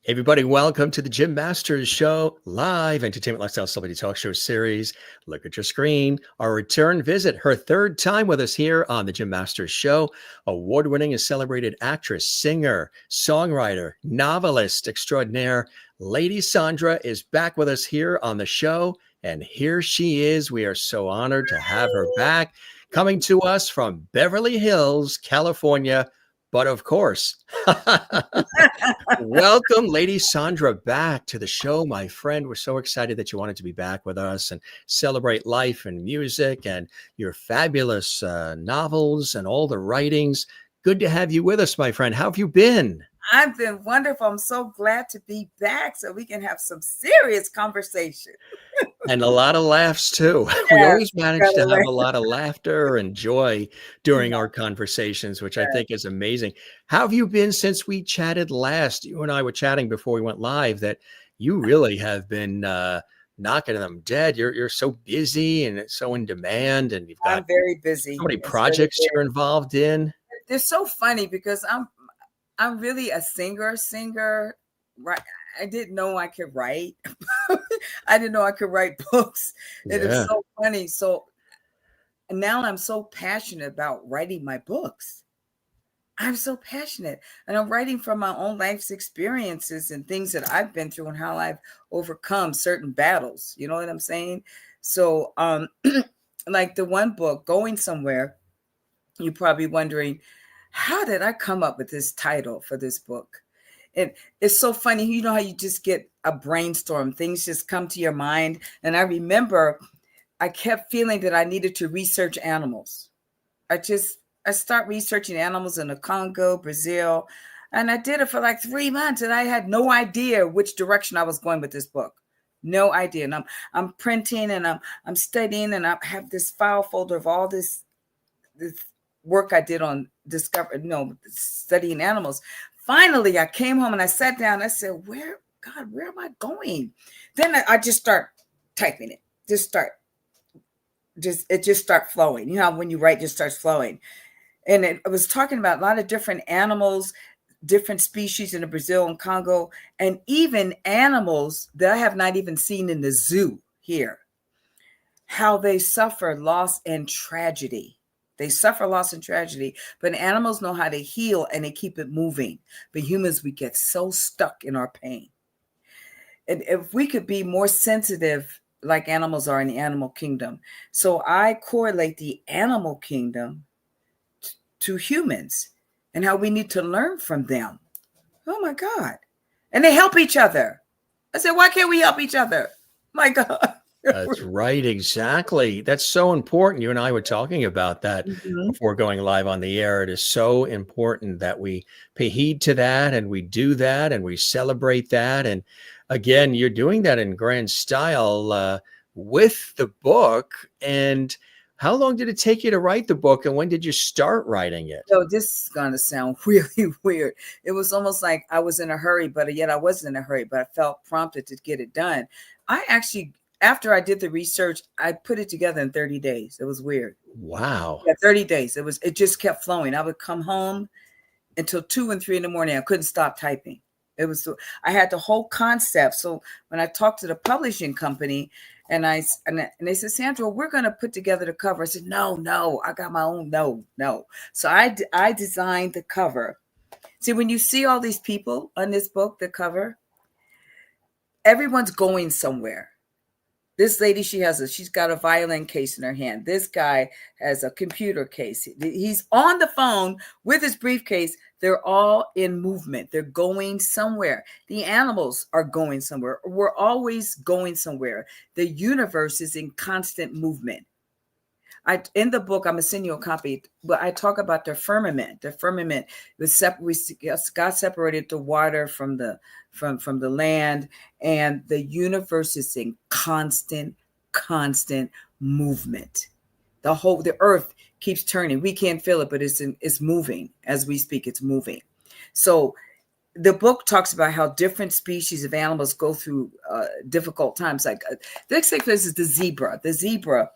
Everybody, welcome to the Jim Masters Show, live entertainment lifestyle celebrity talk show series. Look at your screen. Our return visit, her third time with us here on the Jim Masters Show. Award-winning and celebrated actress, singer, songwriter, novelist extraordinaire, Lady Saundra is back with us here on the show. And here she is. We are so honored to have her back, coming to us from Beverly Hills, California. But of course, welcome, Lady Saundra, back to the show, my friend. We're so excited that you wanted to be back with us and celebrate life and music and your fabulous novels and all the writings. Good to have you with us, my friend. How have you been? I've been wonderful. I'm so glad to be back so we can have some serious conversation. And a lot of laughs, too. We always manage to have a lot of laughter and joy during our conversations, which I think is amazing. How have you been since we chatted last? You and I were chatting before we went live that you really have been knocking them dead. You're so busy and so in demand, and you've got I'm very busy. So many projects you're involved in. They're so funny because I'm really a singer, right? I didn't know I could write. I didn't know I could write books. It is so funny. So now I'm so passionate about writing my books. I'm so passionate. And I'm writing from my own life's experiences and things that I've been through and how I've overcome certain battles. You know what I'm saying? So like the one book, Going Somewhere, you're probably wondering, how did I come up with this title for this book? It's so funny. You know how you just get a brainstorm, things just come to your mind. And I remember I kept feeling that I needed to research animals. I start researching animals in the Congo, Brazil, and I did it for like 3 months, and I had no idea which direction I was going with this book. No idea. And I'm printing and I'm studying, and I have this file folder of all this work I did on studying animals. Finally, I came home and I sat down. I said, where am I going? Then I just start typing it. It just start flowing. You know how when you write, it just starts flowing. And it was talking about a lot of different animals, different species in the Brazil and Congo, and even animals that I have not even seen in the zoo here, how they suffer loss and tragedy. They suffer loss and tragedy, but animals know how to heal and they keep it moving. But humans, we get so stuck in our pain. And if we could be more sensitive like animals are in the animal kingdom. So I correlate the animal kingdom to humans and how we need to learn from them. Oh my God. And they help each other. I said, why can't we help each other? My God. That's right. Exactly. That's so important. You and I were talking about that before going live on the air. It is so important that we pay heed to that and we do that and we celebrate that. And again, you're doing that in grand style with the book. And how long did it take you to write the book? And when did you start writing it? So this is going to sound really weird. It was almost like I was in a hurry, but yet I wasn't in a hurry, but I felt prompted to get it done. After I did the research, I put it together in 30 days. It was weird. Wow. Yeah, 30 days. It just kept flowing. I would come home until 2 and 3 in the morning. I couldn't stop typing. I had the whole concept. So when I talked to the publishing company and they said, Sandra, we're going to put together the cover. I said, no, I got my own. No. So I designed the cover. See, when you see all these people on this book, the cover, everyone's going somewhere. This lady, she's got a violin case in her hand. This guy has a computer case. He's on the phone with his briefcase. They're all in movement. They're going somewhere. The animals are going somewhere. We're always going somewhere. The universe is in constant movement. In the book, I'm gonna send you a copy, but I talk about the firmament. The firmament God separated the water from the land, and the universe is in constant movement. The earth keeps turning. We can't feel it, but it's moving as we speak. It's moving. So the book talks about how different species of animals go through difficult times. Like the next thing is the zebra. The zebra.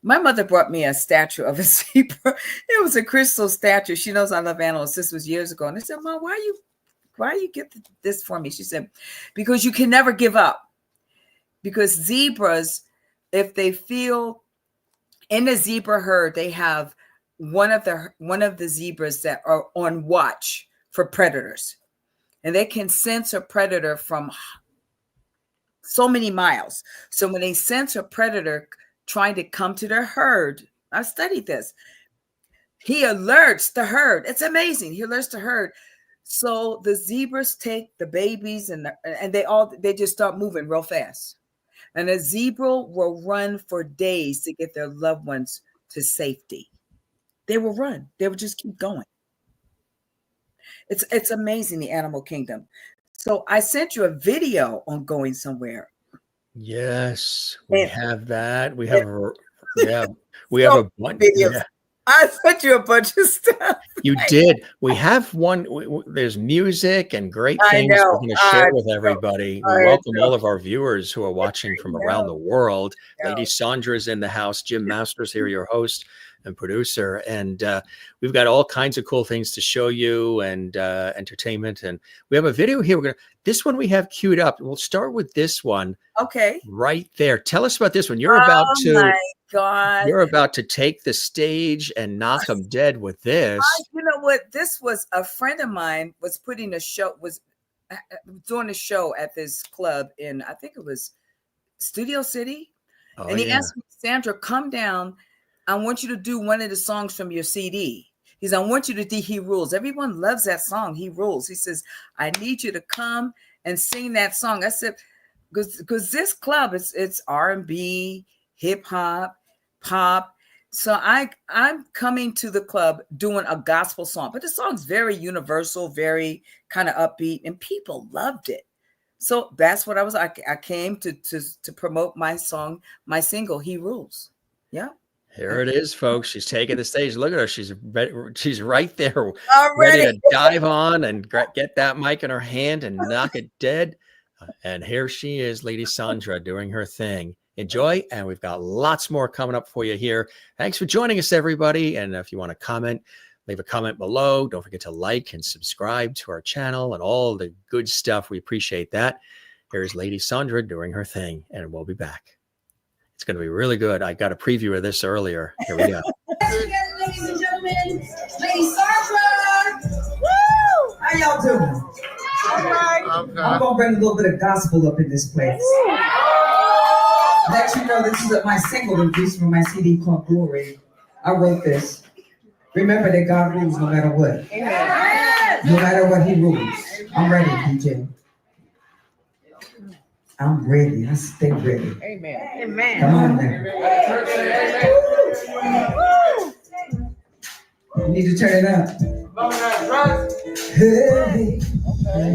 My mother brought me a statue of a zebra. It was a crystal statue. She knows I love animals. This was years ago. And I said, Mom, why are you why you get this for me? She said, because you can never give up. Because zebras, if they feel in the zebra herd, they have one of the zebras that are on watch for predators, and they can sense a predator from so many miles. So when they sense a predator trying to come to their herd, I studied this. He alerts the herd. It's amazing. He alerts the herd. So the zebras take the babies and they just start moving real fast. And a zebra will run for days to get their loved ones to safety. They will run. They will just keep going. It's amazing, the animal kingdom. So I sent you a video on going somewhere. Yes, we have that. We have a bunch. Videos. Yeah. I sent you a bunch of stuff. You did. We have one. There's music and great things we're going to share with everybody. We welcome all of our viewers who are watching from around the world. Lady Saundra is in the house. Jim Masters here, your host and producer. And we've got all kinds of cool things to show you and entertainment. And we have a video here. This one we have queued up. We'll start with this one. Okay. Right there. Tell us about this one. You're about to... my God. You're about to take the stage and knock them dead with this. You know what? This was a friend of mine was doing a show at this club in, I think it was Studio City. Oh, and he asked me, Sandra, come down. I want you to do one of the songs from your CD. He said, I want you to do He Rules. Everyone loves that song, He Rules. He says, I need you to come and sing that song. I said, because this club, it's R&B, hip hop, pop. So I'm coming to the club doing a gospel song, but the song's very universal, very kind of upbeat, and people loved it. So that's what I came to promote my song, my single, He Rules. Yeah. Here it is, folks. She's taking the stage. Look at her. She's right there, ready to dive on and get that mic in her hand and knock it dead. And here she is, Lady Saundra, doing her thing. Enjoy, and we've got lots more coming up for you here. Thanks for joining us, everybody. And if you want to comment, leave a comment below. Don't forget to like and subscribe to our channel and all the good stuff. We appreciate that. Here's Lady Saundra doing her thing, and we'll be back. It's going to be really good. I got a preview of this earlier. Here we go. Ladies and gentlemen, Lady Saundra. Woo! How y'all doing? All right. Okay. I'm going to bring a little bit of gospel up in this place. Let you know this is my single release from my CD called Glory. I wrote this. Remember that God rules no matter what. Amen. No matter what He rules. I'm ready, DJ. I'm ready. I stay ready. Amen. Amen. Come on now. You need to turn it up. Hey,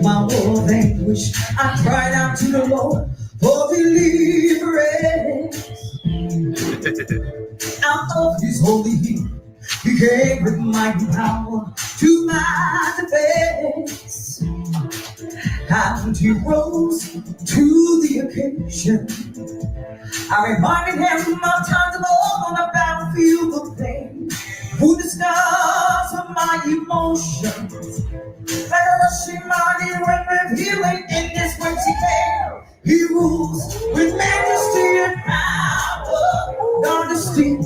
my world language. I cried out to the Lord for deliverance. Out of His holy heat, He came with mighty power to my defense. And He rose to the occasion. I reminded Him of times of old on the battlefield of pain. Who the scars of my emotions, like a rushing mighty wind with healing in this mighty air. He rules with majesty and power. God is still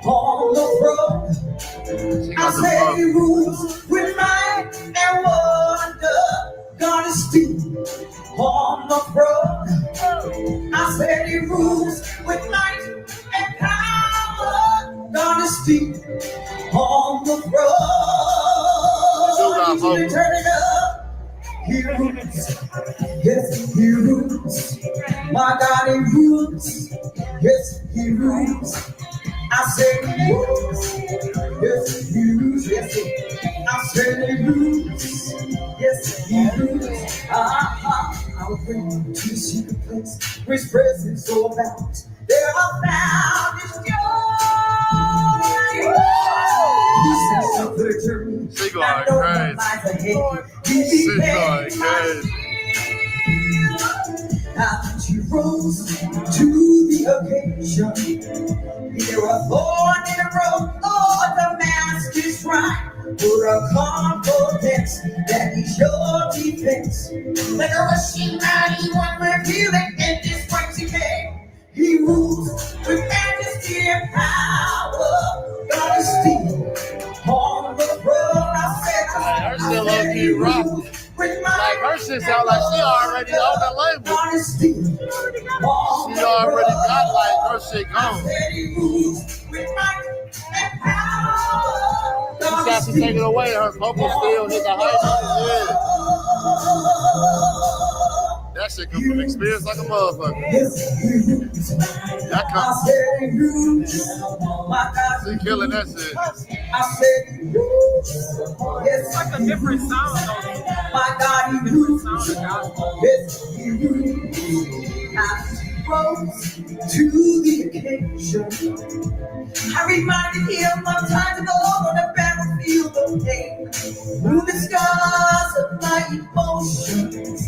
on the throne. I say He rules with might and wonder. God is still on the throne. I said He rules with might and power. God is still on the throne. You turn it up. He rules. Yes, He rules. My God, He rules. Yes, He rules. I said He rules. Yes, He rules. Yes, I said He rules. Yes, He rules. I'll bring you to the secret place where His presence so abound. There I found His joy. He sets up the journey. Sing like crazy. Sing like crazy. And He rose to the occasion. There a thorn in the road, Lord, the master's right. Put a confidence that he's your defense. Like a rushing mighty one revealing in this mighty man. He rules with majesty and power. God is still on the throne. Her shit low key rock. Like her shit sound like she already on the label. God is still on She already got like her shit gone. he rules with might and power. She got to take it away. Her vocal still hit the high note. Yeah. That shit come from experience like a motherfucker. That comes. She killing that shit. I said, it's like a different sound. my God, he rules. Yes, he rules. I rose to the occasion. I reminded him of time ago on the battlefield of pain. Through the scars of my emotions,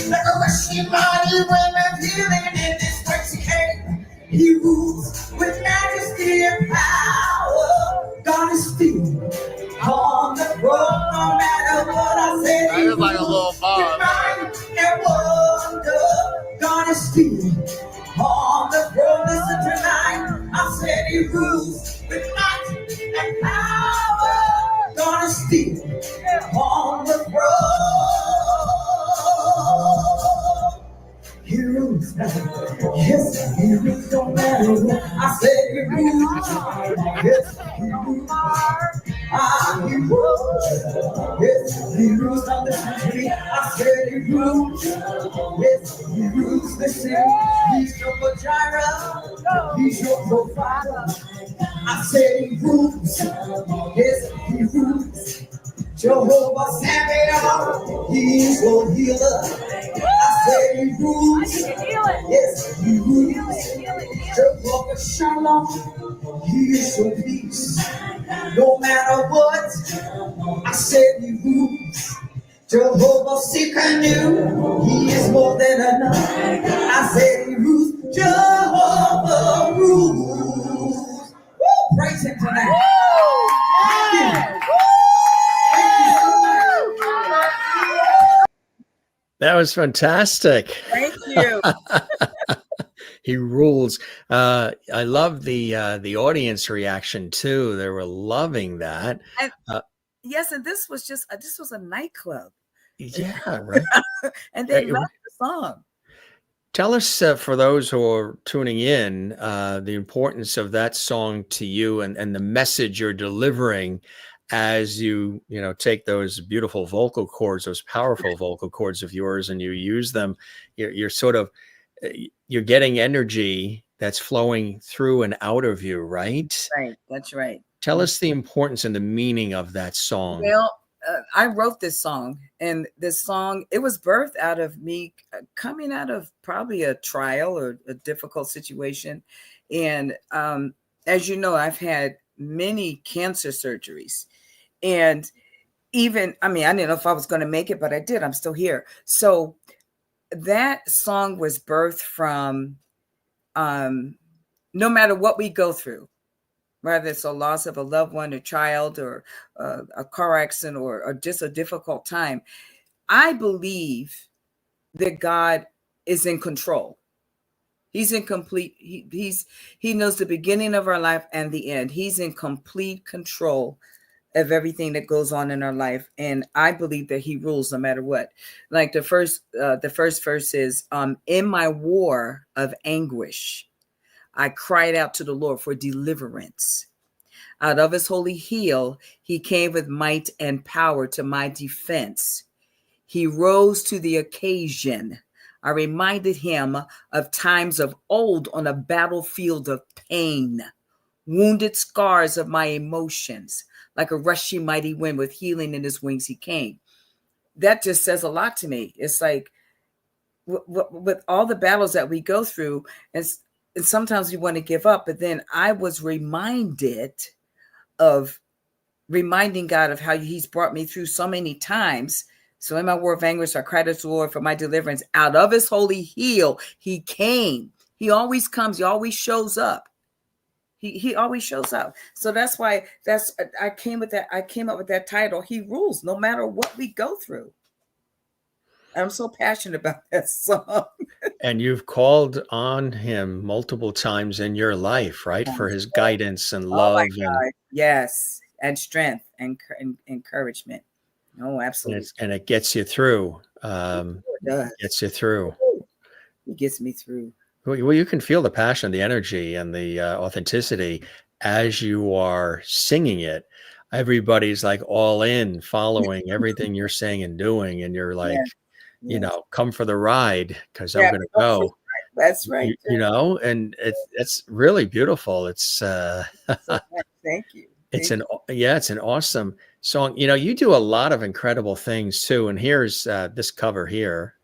like a rushing mighty wind of healing in this crazy cave. He rules with majesty and power. God is still on the throne, no matter what I say. That is like a little bar. And wonder, God is still on the throne. Listen tonight, I said he rules with might and power. God is still on the throne. He rules. Yes, he rules. Don't matter what I said. He rules. Yes, he rules. He rules. Yes, he rules. Now listen to me. I said he rules. Yes, he rules. Listen, he's your Jireh. He's your provider. I said he rules. Yes, he rules. Jehovah Samuel, he is your healer. I said he rules. Yes, he rules. Jehovah Shalom, he is your peace. No matter what, I said he rules. Jehovah Sikkenu, he is more than enough. I said he rules. Jehovah rules. Woo! Praise him tonight. That was fantastic. Thank you. He rules. I love the audience reaction too. They were loving that. And, yes, and this was a nightclub. Yeah, right. And they loved the song. Tell us, for those who are tuning in, the importance of that song to you and the message you're delivering as you take those beautiful vocal cords, those powerful vocal cords of yours, and you use them. You're sort of you're getting energy that's flowing through and out of you, right? Right. That's right. Tell us the importance and the meaning of that song. Well, I wrote this song, and this song, it was birthed out of me coming out of probably a trial or a difficult situation. And as you know, I've had many cancer surgeries. And even, I didn't know if I was going to make it, but I did. I'm still here. So that song was birthed from no matter what we go through, whether it's a loss of a loved one, a child, or a car accident, or just a difficult time, I believe that God is in control. He's in complete, he knows the beginning of our life and the end. He's in complete control of everything that goes on in our life. And I believe that he rules no matter what. Like the first verse is, in my war of anguish, I cried out to the Lord for deliverance. Out of his holy heel, he came with might and power to my defense. He rose to the occasion. I reminded him of times of old on a battlefield of pain, wounded scars of my emotions. Like a rushing mighty wind with healing in his wings, he came. That just says a lot to me. It's like with all the battles that we go through, and sometimes we want to give up, but then I was reminding God of how he's brought me through so many times. So in my war of anguish, I cried to the Lord for my deliverance. Out of his holy heel, he came. He always comes. He always shows up. He always shows up. So that's why I came up with that title. He rules no matter what we go through. I'm so passionate about that song. And you've called on him multiple times in your life, right? For his guidance and Oh my love God. Yes. And strength and encouragement. Oh, absolutely. and it gets you through. It does. Gets you through. It gets me through. Well, you can feel the passion, the energy, and the authenticity as you are singing it. Everybody's like all in, following everything you're saying and doing, and you're like, Yes. come for the ride because I'm Yeah, going to go. That's right. And it's really beautiful. It's Thank you. it's an awesome song. You do a lot of incredible things too. And here's this cover here.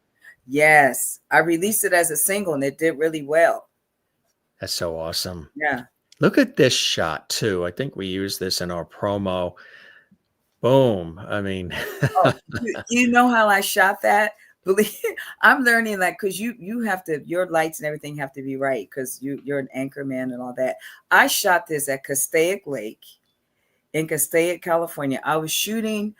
Yes, I released it as a single and it did really well. That's so awesome. Yeah. Look at this shot too. I think we used this in our promo. Boom. I mean, you know how I shot that? I'm learning that because you have to, your lights and everything have to be right because you're an anchor man and all that. I shot this at Castaic Lake in Castaic, California. I was shooting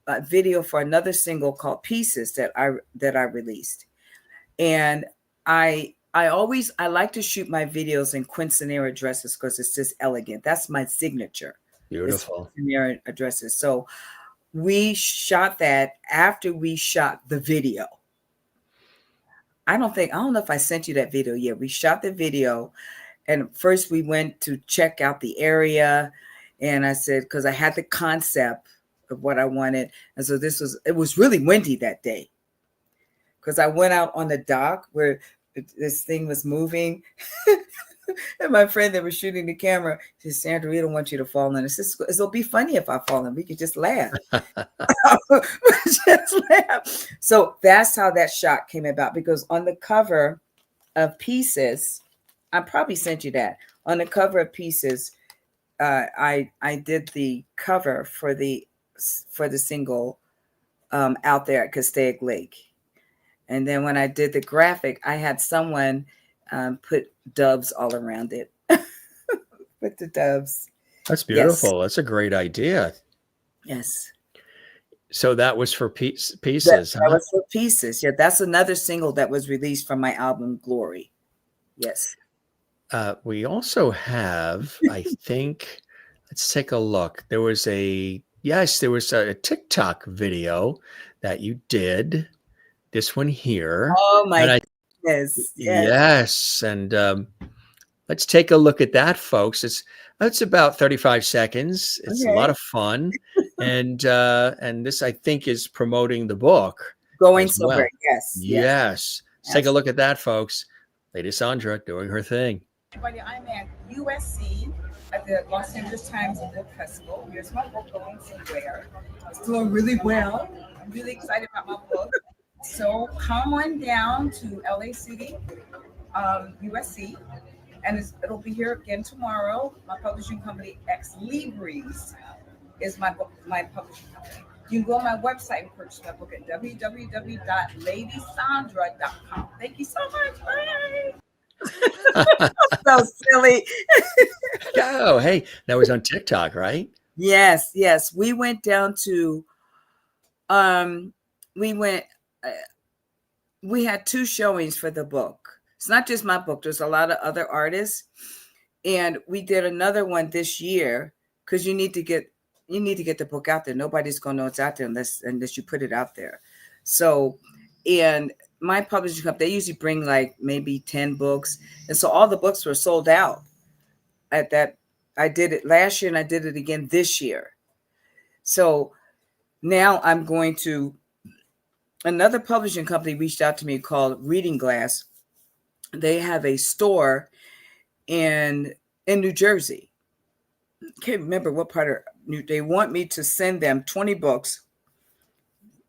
a video for another single called Pieces that I released. And I like to shoot my videos in quinceanera dresses because it's just elegant. That's my signature. Beautiful. Quinceanera dresses. So we shot that after we shot the video. I don't know if I sent you that video yet. We shot the video and first we went to check out the area. And I said, because I had the concept of what I wanted. And so it was really windy that day because I went out on the dock where this thing was moving. And my friend that was shooting the camera said, Sandra, we don't want you to fall in. It'll be funny if I fall in. We could just laugh. Just laugh. So that's how that shot came about because on the cover of Pieces, I probably sent you that. On the cover of Pieces, I did the cover for the single Out There at Castaic Lake. And then when I did the graphic, I had someone put doves all around it. With the doves. That's beautiful. Yes. That's a great idea. Yes. So that was for Pieces. That was for Pieces. Yeah, that's another single that was released from my album Glory. Yes. We also have, I think, let's take a look. There was a TikTok video that you did. This one here. Oh my goodness. Yes. And let's take a look at that, folks. It's about 35 seconds. It's a lot of fun. And this, I think, is promoting the book. Going somewhere. Well. Yes. Let's take a look at that, folks. Lady Saundra doing her thing. Everybody, I'm at USC at the Los Angeles Times Book Festival. Here's my book Going Somewhere. It's doing really well. I'm really excited about my book. So come on down to LA City, USC, and it'll be here again tomorrow. My publishing company, Ex Libris, is my publishing company. You can go on my website and purchase my book at www.ladysandra.com. Thank you so much. Bye. So silly. Oh, hey, that was on TikTok, right? Yes. We went down to, we had 2 showings for the book. It's not just my book. There's a lot of other artists. And we did another one this year because you need to get the book out there. Nobody's going to know it's out there unless you put it out there. So, and my publishing company, they usually bring like maybe 10 books. And so all the books were sold out at that. I did it last year and I did it again this year. So now I'm going to, another publishing company reached out to me called Reading Glass. They have a store in New Jersey. Can't remember what part of they want me to send them 20 books.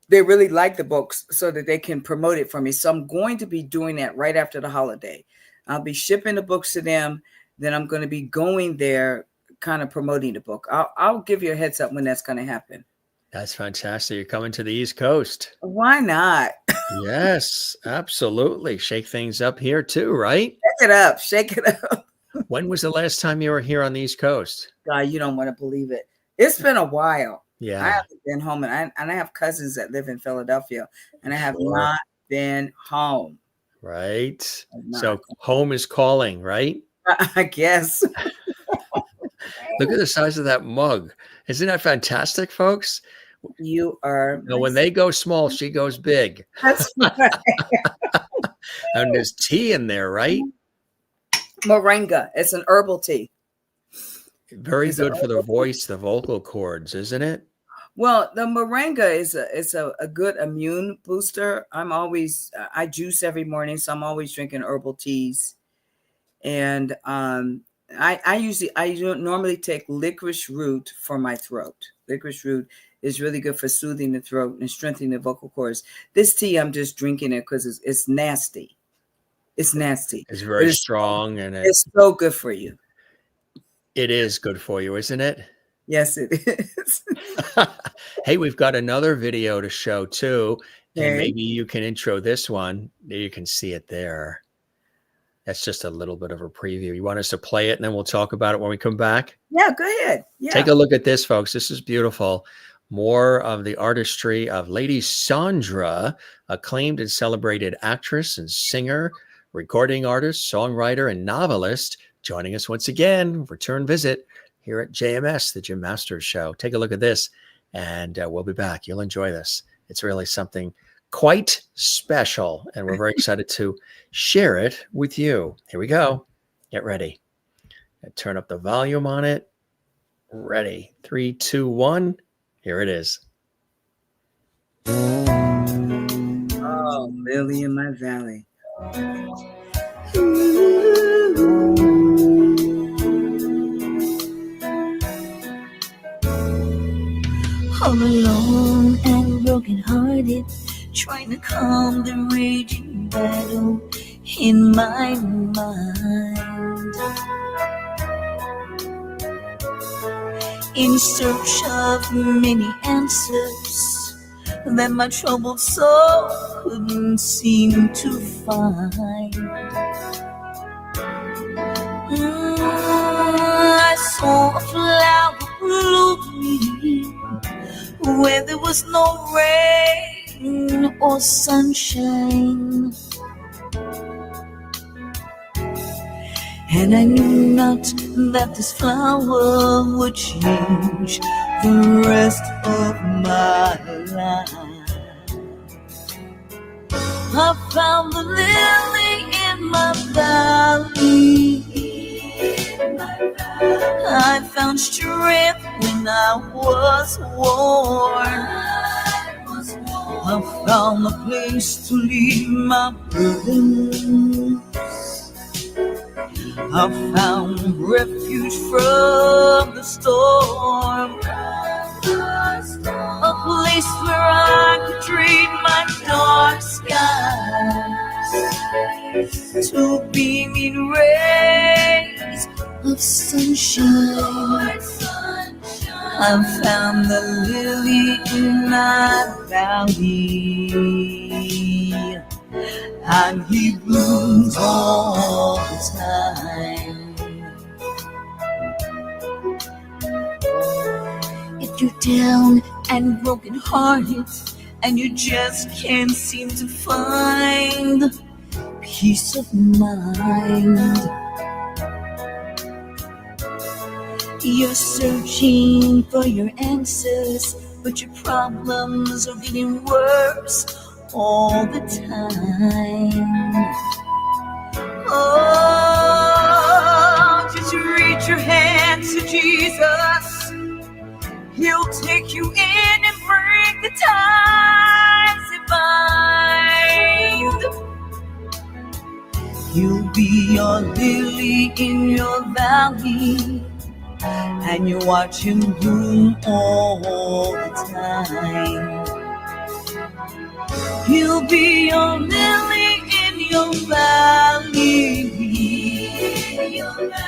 They really like the books so that they can promote it for me. So I'm going to be doing that right after the holiday. I'll be shipping the books to them. Then I'm going to be going there kind of promoting the book. I'll give you a heads up when that's going to happen. That's fantastic. You're coming to the East Coast. Why not? Yes, absolutely. Shake things up here too, right? Shake it up. Well, When was the last time you were here on the East Coast? God, you don't want to believe it. It's been a while. I Yeah, haven't been home, and I have cousins that live in Philadelphia, and I have sure. not been home. Right. I've not. So home is calling, right? I guess. Look at the size of that mug. Isn't that fantastic, folks? You are. Now, when they go small, she goes big. That's right. And there's tea in there, right? Moringa. It's an herbal tea. Very It's good for the voice, the vocal cords, isn't it? Well, the moringa is a good immune booster. I juice every morning, so I'm always drinking herbal teas. And I normally take licorice root for my throat. Licorice root is really good for soothing the throat and strengthening the vocal cords. This tea, I'm just drinking it because it's nasty. It's nasty. It's very strong, and it's so good for you. It is good for you, isn't it? Yes, it is. Hey, we've got another video to show too, and Okay. maybe you can intro this one. You can see it there. That's just a little bit of a preview. You want us to play it, and then we'll talk about it when we come back? Yeah, go ahead. Yeah. Take a look at this, folks. This is beautiful. More of the artistry of Lady Saundra, acclaimed and celebrated actress and singer, recording artist, songwriter, and novelist, joining us once again, return visit here at JMS, the Jim Masters Show. Take a look at this, and we'll be back. You'll enjoy this. It's really something quite special, and we're very excited to share it with you. Here we go. Get ready. Turn up the volume on it. Ready. 3, 2, 1. Here it is. Oh, Lily in my valley. All alone and broken-hearted, trying to calm the raging battle in my mind. In search of many answers that my troubled soul couldn't seem to find. I saw a flower blooming where there was no rain or sunshine, and I knew not that this flower would change the rest of my life. I found the lily in my valley. I found strength when I was worn. I found a place to leave my burdens. I found refuge from the storm. A place where I could trade my dark skies to beaming rays of sunshine. I found the lily in my valley, and he blooms all the time. If you're down and broken-hearted and you just can't seem to find peace of mind, you're searching for your answers, but your problems are getting worse all the time. Oh, just reach your hand to Jesus. He'll take you in and break the ties that bind. He'll be your lily in your valley, and you watch him bloom all the time. He'll be your lily in your valley.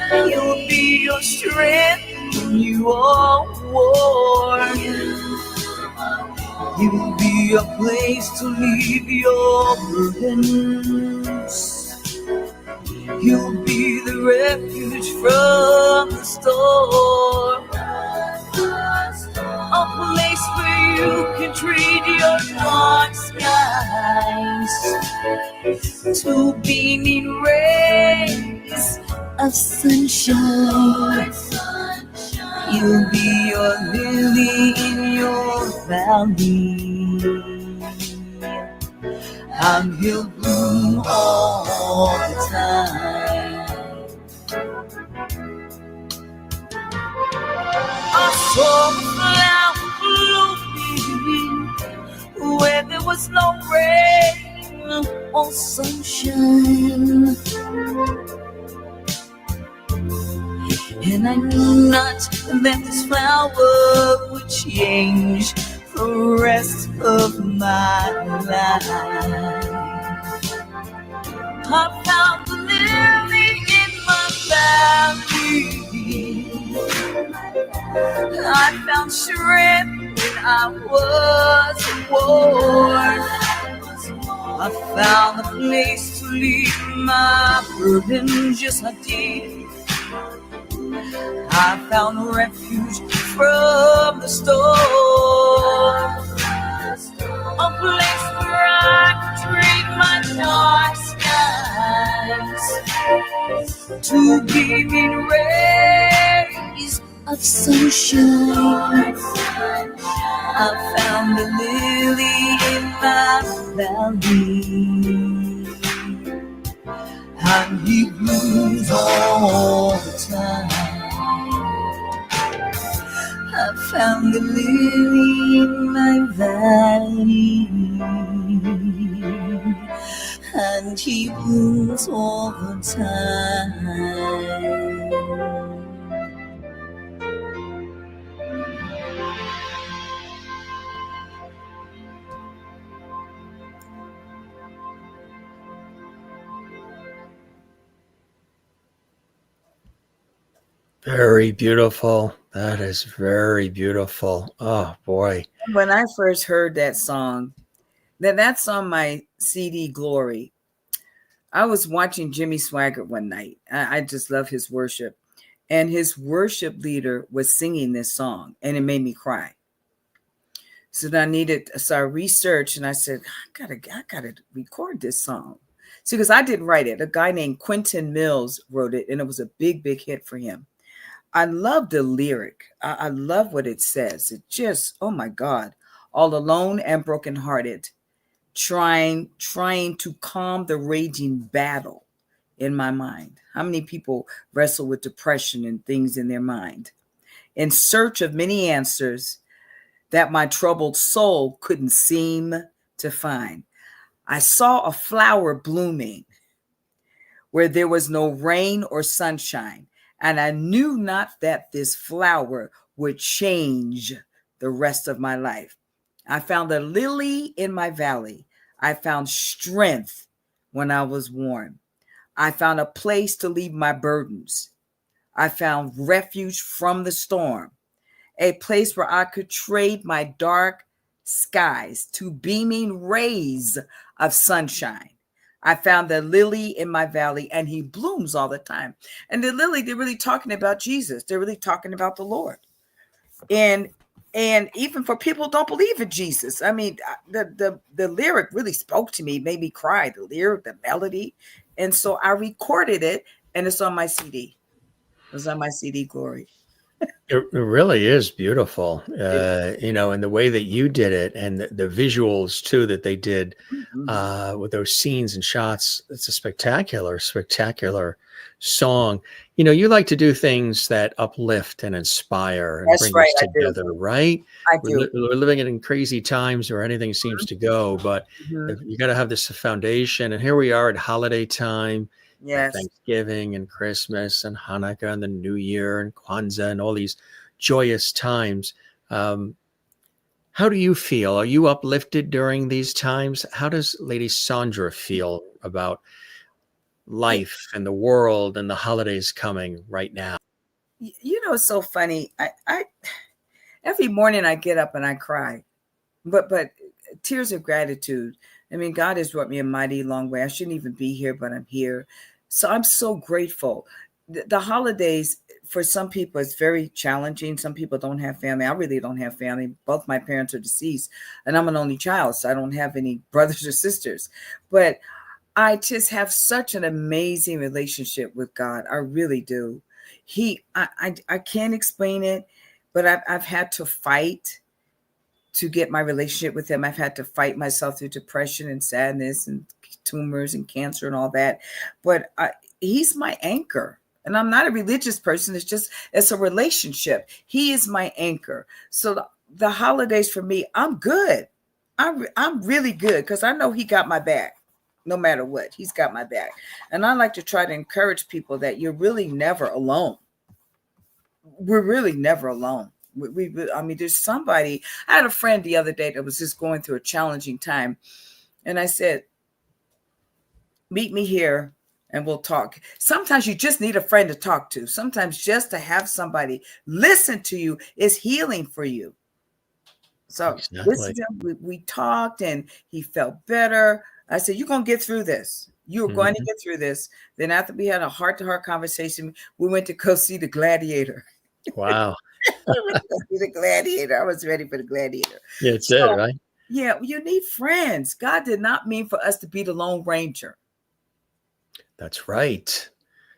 He'll be your strength when you are worn. He'll be a place to leave your burdens. You'll be the refuge from the storm. A place where you can trade your dark skies to beaming rays of sunshine. You'll be your lily in your valley, and he'll bloom all the time. I saw a flower blooming where there was no rain or sunshine, and I knew not that this flower would change the rest of my life. I found the lily in my valley. I found strength when I was worn. I found a place to leave my burdens, yes I did. I found refuge from the storm, a place where I could trade my dark skies to beaming rays of sunshine. I found the lily in my valley, and he blooms all the time. I found the lily in my valley, and he blooms all the time. Very beautiful. That is very beautiful. Oh boy. When I first heard that song, that's on my CD Glory. I was watching Jimmy Swaggart one night. I just love his worship. And his worship leader was singing this song, and it made me cry. So I researched, and I said, I gotta record this song. See, because I didn't write it. A guy named Quentin Mills wrote it, and it was a big, big hit for him. I love the lyric. I love what it says. It just, oh my God, all alone and brokenhearted, trying to calm the raging battle in my mind. How many people wrestle with depression and things in their mind? In search of many answers that my troubled soul couldn't seem to find. I saw a flower blooming where there was no rain or sunshine, and I knew not that this flower would change the rest of my life. I found a lily in my valley. I found strength when I was worn. I found a place to leave my burdens. I found refuge from the storm, a place where I could trade my dark skies to beaming rays of sunshine. I found the lily in my valley, and he blooms all the time. And the lily, they're really talking about Jesus. They're really talking about the Lord. And even for people who don't believe in Jesus, I mean, the lyric really spoke to me, made me cry, the lyric, the melody. And so I recorded it, and it's on my CD. It was on my CD Glory. It really is beautiful, and the way that you did it, and the visuals too that they did with those scenes and shots. It's a spectacular song. You like to do things that uplift and inspire and That's bring right, us I do. together, right? I do. We're living in crazy times where anything seems to go, but you got to have this foundation. And here we are at holiday time. Yes. Thanksgiving and Christmas and Hanukkah and the New Year and Kwanzaa and all these joyous times. How do you feel? Are you uplifted during these times? How does Lady Saundra feel about life and the world and the holidays coming right now? It's so funny. I every morning I get up and I cry, but tears of gratitude. I mean, God has brought me a mighty long way. I shouldn't even be here, but I'm here. So I'm so grateful. The holidays, for some people, it's very challenging. Some people don't have family. I really don't have family. Both my parents are deceased, and I'm an only child, so I don't have any brothers or sisters. But I just have such an amazing relationship with God. I really do. I can't explain it, but I've had to fight to get my relationship with him. I've had to fight myself through depression and sadness and tumors and cancer and all that. But he's my anchor. And I'm not a religious person. It's a relationship. He is my anchor. So the holidays for me, I'm good. I'm really good because I know he got my back. No matter what, he's got my back. And I like to try to encourage people that you're really never alone. We're really never alone. I mean, there's somebody. I had a friend the other day that was just going through a challenging time. And I said, meet me here and we'll talk. Sometimes you just need a friend to talk to. Sometimes just to have somebody listen to you is healing for you. So Exactly. we talked and he felt better. I said, you're going to get through this. You're going to get through this. Then after we had a heart-to-heart conversation, we went to go see The Gladiator. Wow. We went to go see The Gladiator. I was ready for The Gladiator. Yeah, it's it, right? Yeah, you need friends. God did not mean for us to be the Lone Ranger. That's right.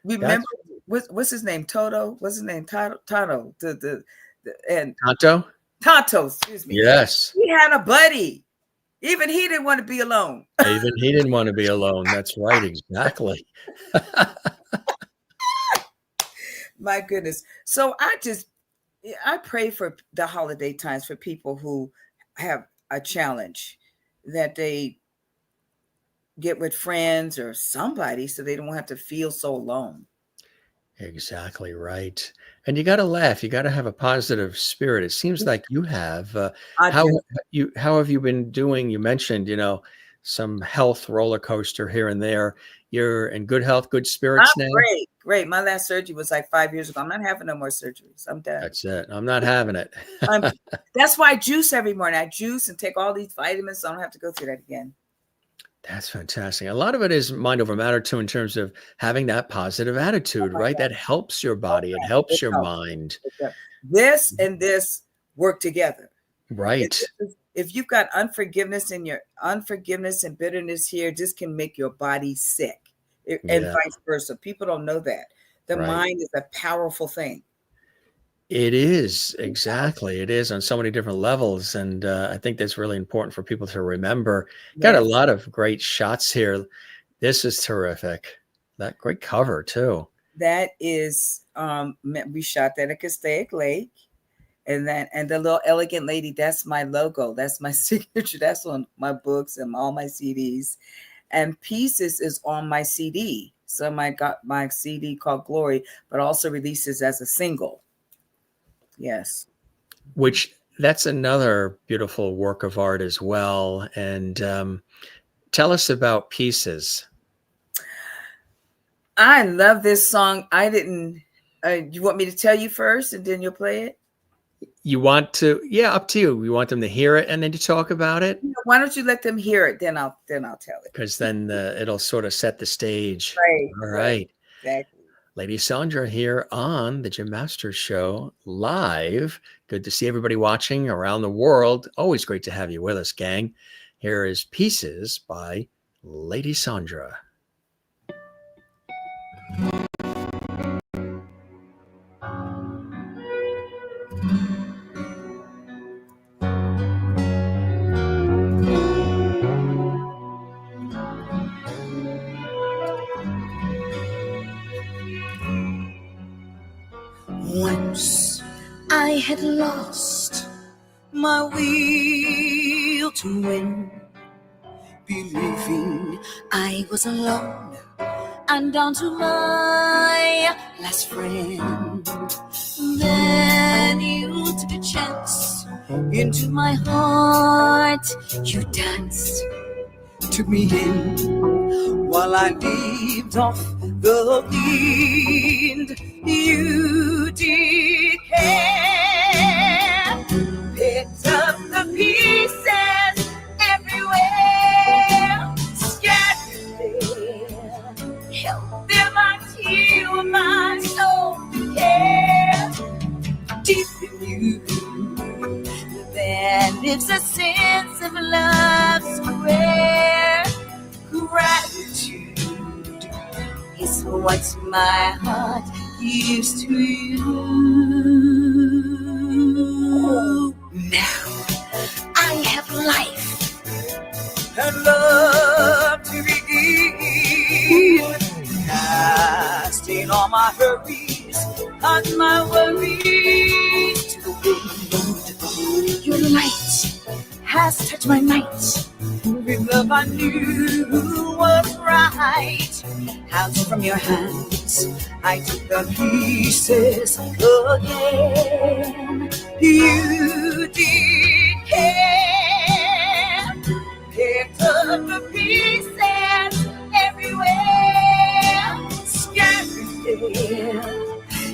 Remember, what's his name? Toto? What's his name? Toto. And Tonto? Tonto, excuse me. Yes. He had a buddy. Even he didn't want to be alone. Even he didn't want to be alone. That's right. Exactly. My goodness. So I pray for the holiday times for people who have a challenge, that they get with friends or somebody so they don't have to feel so alone. Exactly right. And you got to laugh. You got to have a positive spirit. It seems like you have. How have you been doing? You mentioned, some health roller coaster here and there. You're in good health, good spirits now. Great. My last surgery was like 5 years ago. I'm not having no more surgeries. I'm done. That's it. I'm not having it. That's why I juice every morning. I juice and take all these vitamins, so I don't have to go through that again. That's fantastic. A lot of it is mind over matter too, in terms of having that positive attitude, right? That helps your body. It helps your mind. This and this work together. Right. If you've got unforgiveness and bitterness here, this can make your body sick, and vice versa. People don't know that. The mind is a powerful thing. It is. Exactly. It is on so many different levels. And I think that's really important for people to remember. Got a lot of great shots here. This is terrific. That great cover too. That is, we shot that at Castaic Lake. And the little elegant lady, that's my logo. That's my signature. That's on my books and all my CDs. And Pieces is on my CD. So I got my CD called Glory, but also releases as a single. Yes. Which that's another beautiful work of art as well. And tell us about Pieces. I love this song. You want me to tell you first and then you'll play it? You want to? Yeah, up to you. You want them to hear it and then to talk about it? Why don't you let them hear it? Then I'll tell it. Because then it'll sort of set the stage. Right. All right. Exactly. Lady Saundra here on the Jim Masters Show live. Good to see everybody watching around the world. Always great to have you with us, gang. Here is Pieces by Lady Saundra. Once I had lost my will to win, believing I was alone and down to my last friend. Then you took a chance into my heart. You danced, took me in while I lived off the wind. You did care, picked up the pieces everywhere, scattered there, held them what my heart gives to you. Now I have life and love to begin, casting all my hurries and my worries to the wind. Your light has touched my night with love I knew was right. Out from your hands I took the pieces again. You did care, picked up the pieces everywhere, scattered there,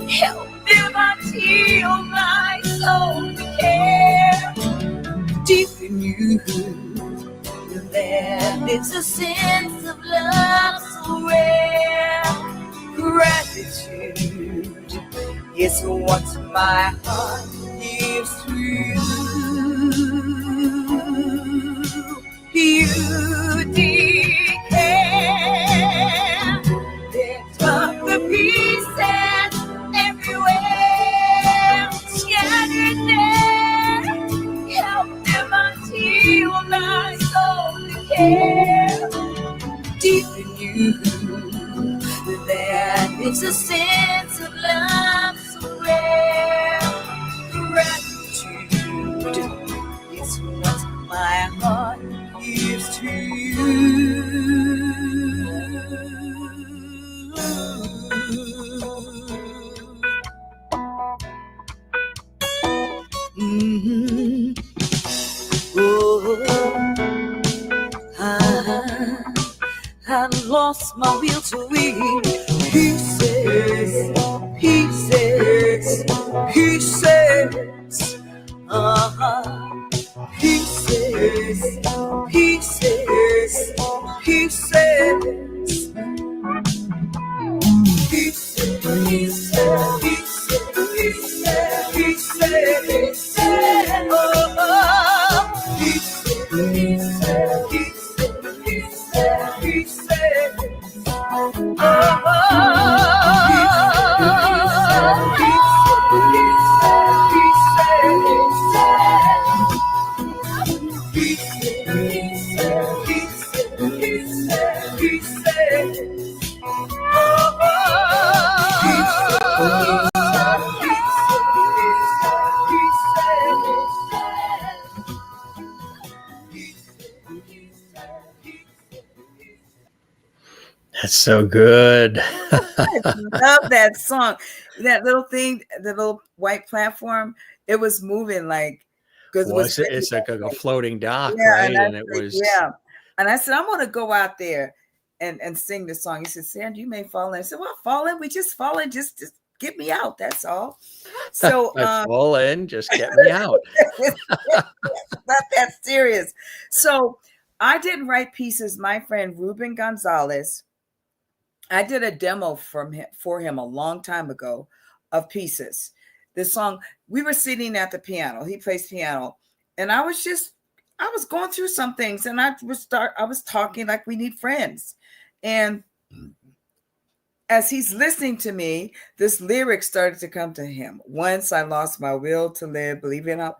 helped them until my soul became deep in you. There is a sense of love so rare. Gratitude is what my heart gives to you. You did care, picked up the pieces everywhere, scattered there, helped them until my soul became deep in you. There is a sense of love so rare. Gratitude is what my heart gives to you. Mm-hmm. I lost my will to win. Pieces, pieces, pieces. Pieces, pieces, pieces. Pieces, pieces, pieces. That's so good. I love that song. That little thing, the little white platform, it was moving like, because It's like a floating dock, yeah, right? and it was And I said, I'm gonna go out there and sing the song. He said, Sandra, you may fall in. I said, well, fall in. We just fall in. Just get me out. That's all. So I fall in, just get me out. not that serious. So I didn't write pieces. My friend Ruben Gonzalez, I did a demo for him a long time ago of pieces. This song, we were sitting at the piano. He plays piano, and I was going through some things, and I was talking like we need friends. And as he's listening to me, this lyric started to come to him. Once I lost my will to live, believing I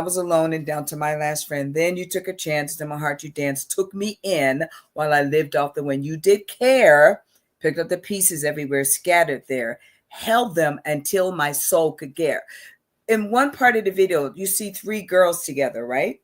was alone and down to my last friend. Then you took a chance, to my heart you danced, took me in while I lived off the wind. You did care, picked up the pieces everywhere, scattered there, held them until my soul could care. In one part of the video, you see three girls together, right?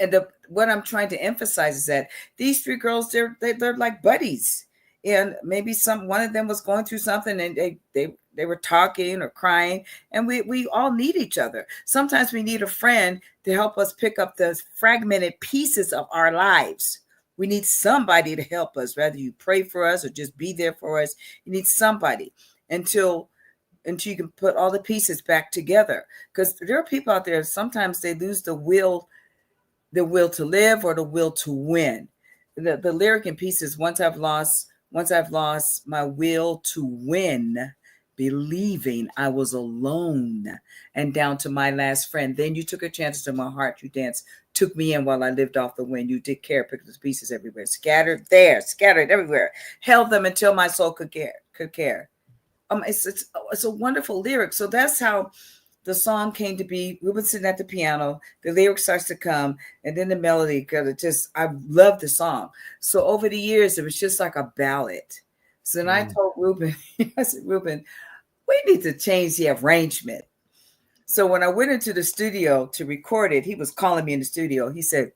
And what I'm trying to emphasize is that these three girls, they're like buddies. And maybe one of them was going through something, and they were talking or crying, and we all need each other. Sometimes we need a friend to help us pick up the fragmented pieces of our lives. We need somebody to help us, whether you pray for us or just be there for us. You need somebody until you can put all the pieces back together. Because there are people out there, sometimes they lose the will to live or the will to win. The lyric in pieces, once I've lost my will to win, believing I was alone and down to my last friend. Then you took a chance to my heart, you danced, took me in while I lived off the wind. You did care, picked up pieces everywhere, scattered there, scattered everywhere, held them until my soul could care. It's a wonderful lyric. So that's how the song came to be. We were sitting at the piano, the lyric starts to come, and then the melody, because I love the song. So over the years, it was just like a ballad. So then I told Ruben, I said, Ruben, we need to change the arrangement. So when I went into the studio to record it, he was calling me in the studio. He said,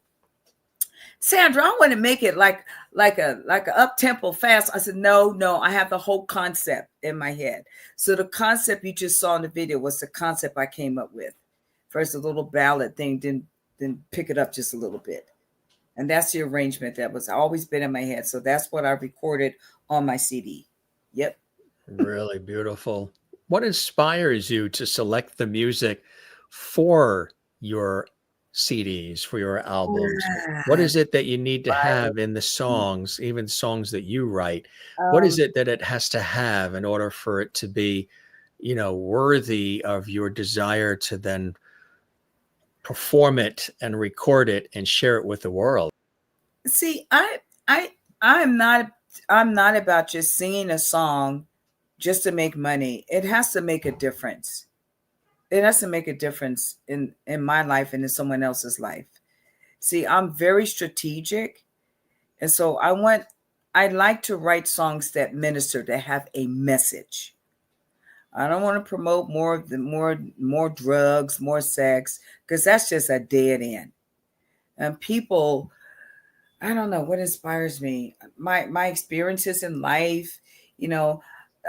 Sandra, I want to make it like a up-tempo fast. I said, no, I have the whole concept in my head. So the concept you just saw in the video was the concept I came up with. First, a little ballad thing, then pick it up just a little bit. And that's the arrangement that was always been in my head. So that's what I recorded on my CD. Yep. Really beautiful. What inspires you to select the music for your CDs, for your albums? What is it that you need to have in the songs, even songs that you write? What is it that it has to have in order for it to be, worthy of your desire to then perform it and record it and share it with the world? See, I'm not about just singing a song just to make money. It has to make a difference. It has to make a difference in my life and in someone else's life. See, I'm very strategic. And so I like to write songs that minister, that have a message. I don't want to promote more drugs, more sex, because that's just a dead end. And people, I don't know what inspires me. My experiences in life,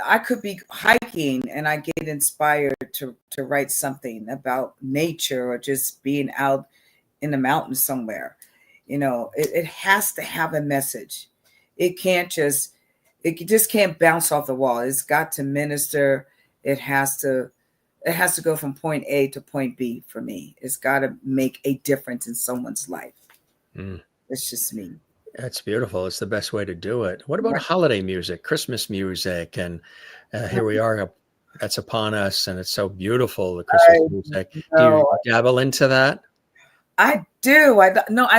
I could be hiking and I get inspired to write something about nature or just being out in the mountains somewhere. It has to have a message. It just can't bounce off the wall. It's got to minister. It has to go from point A to point B for me. It's got to make a difference in someone's life. It's just me. That's beautiful. It's the best way to do it. What about holiday music, Christmas music? And here we are, that's upon us, and it's so beautiful, the Christmas music. Do you dabble into that? I do. I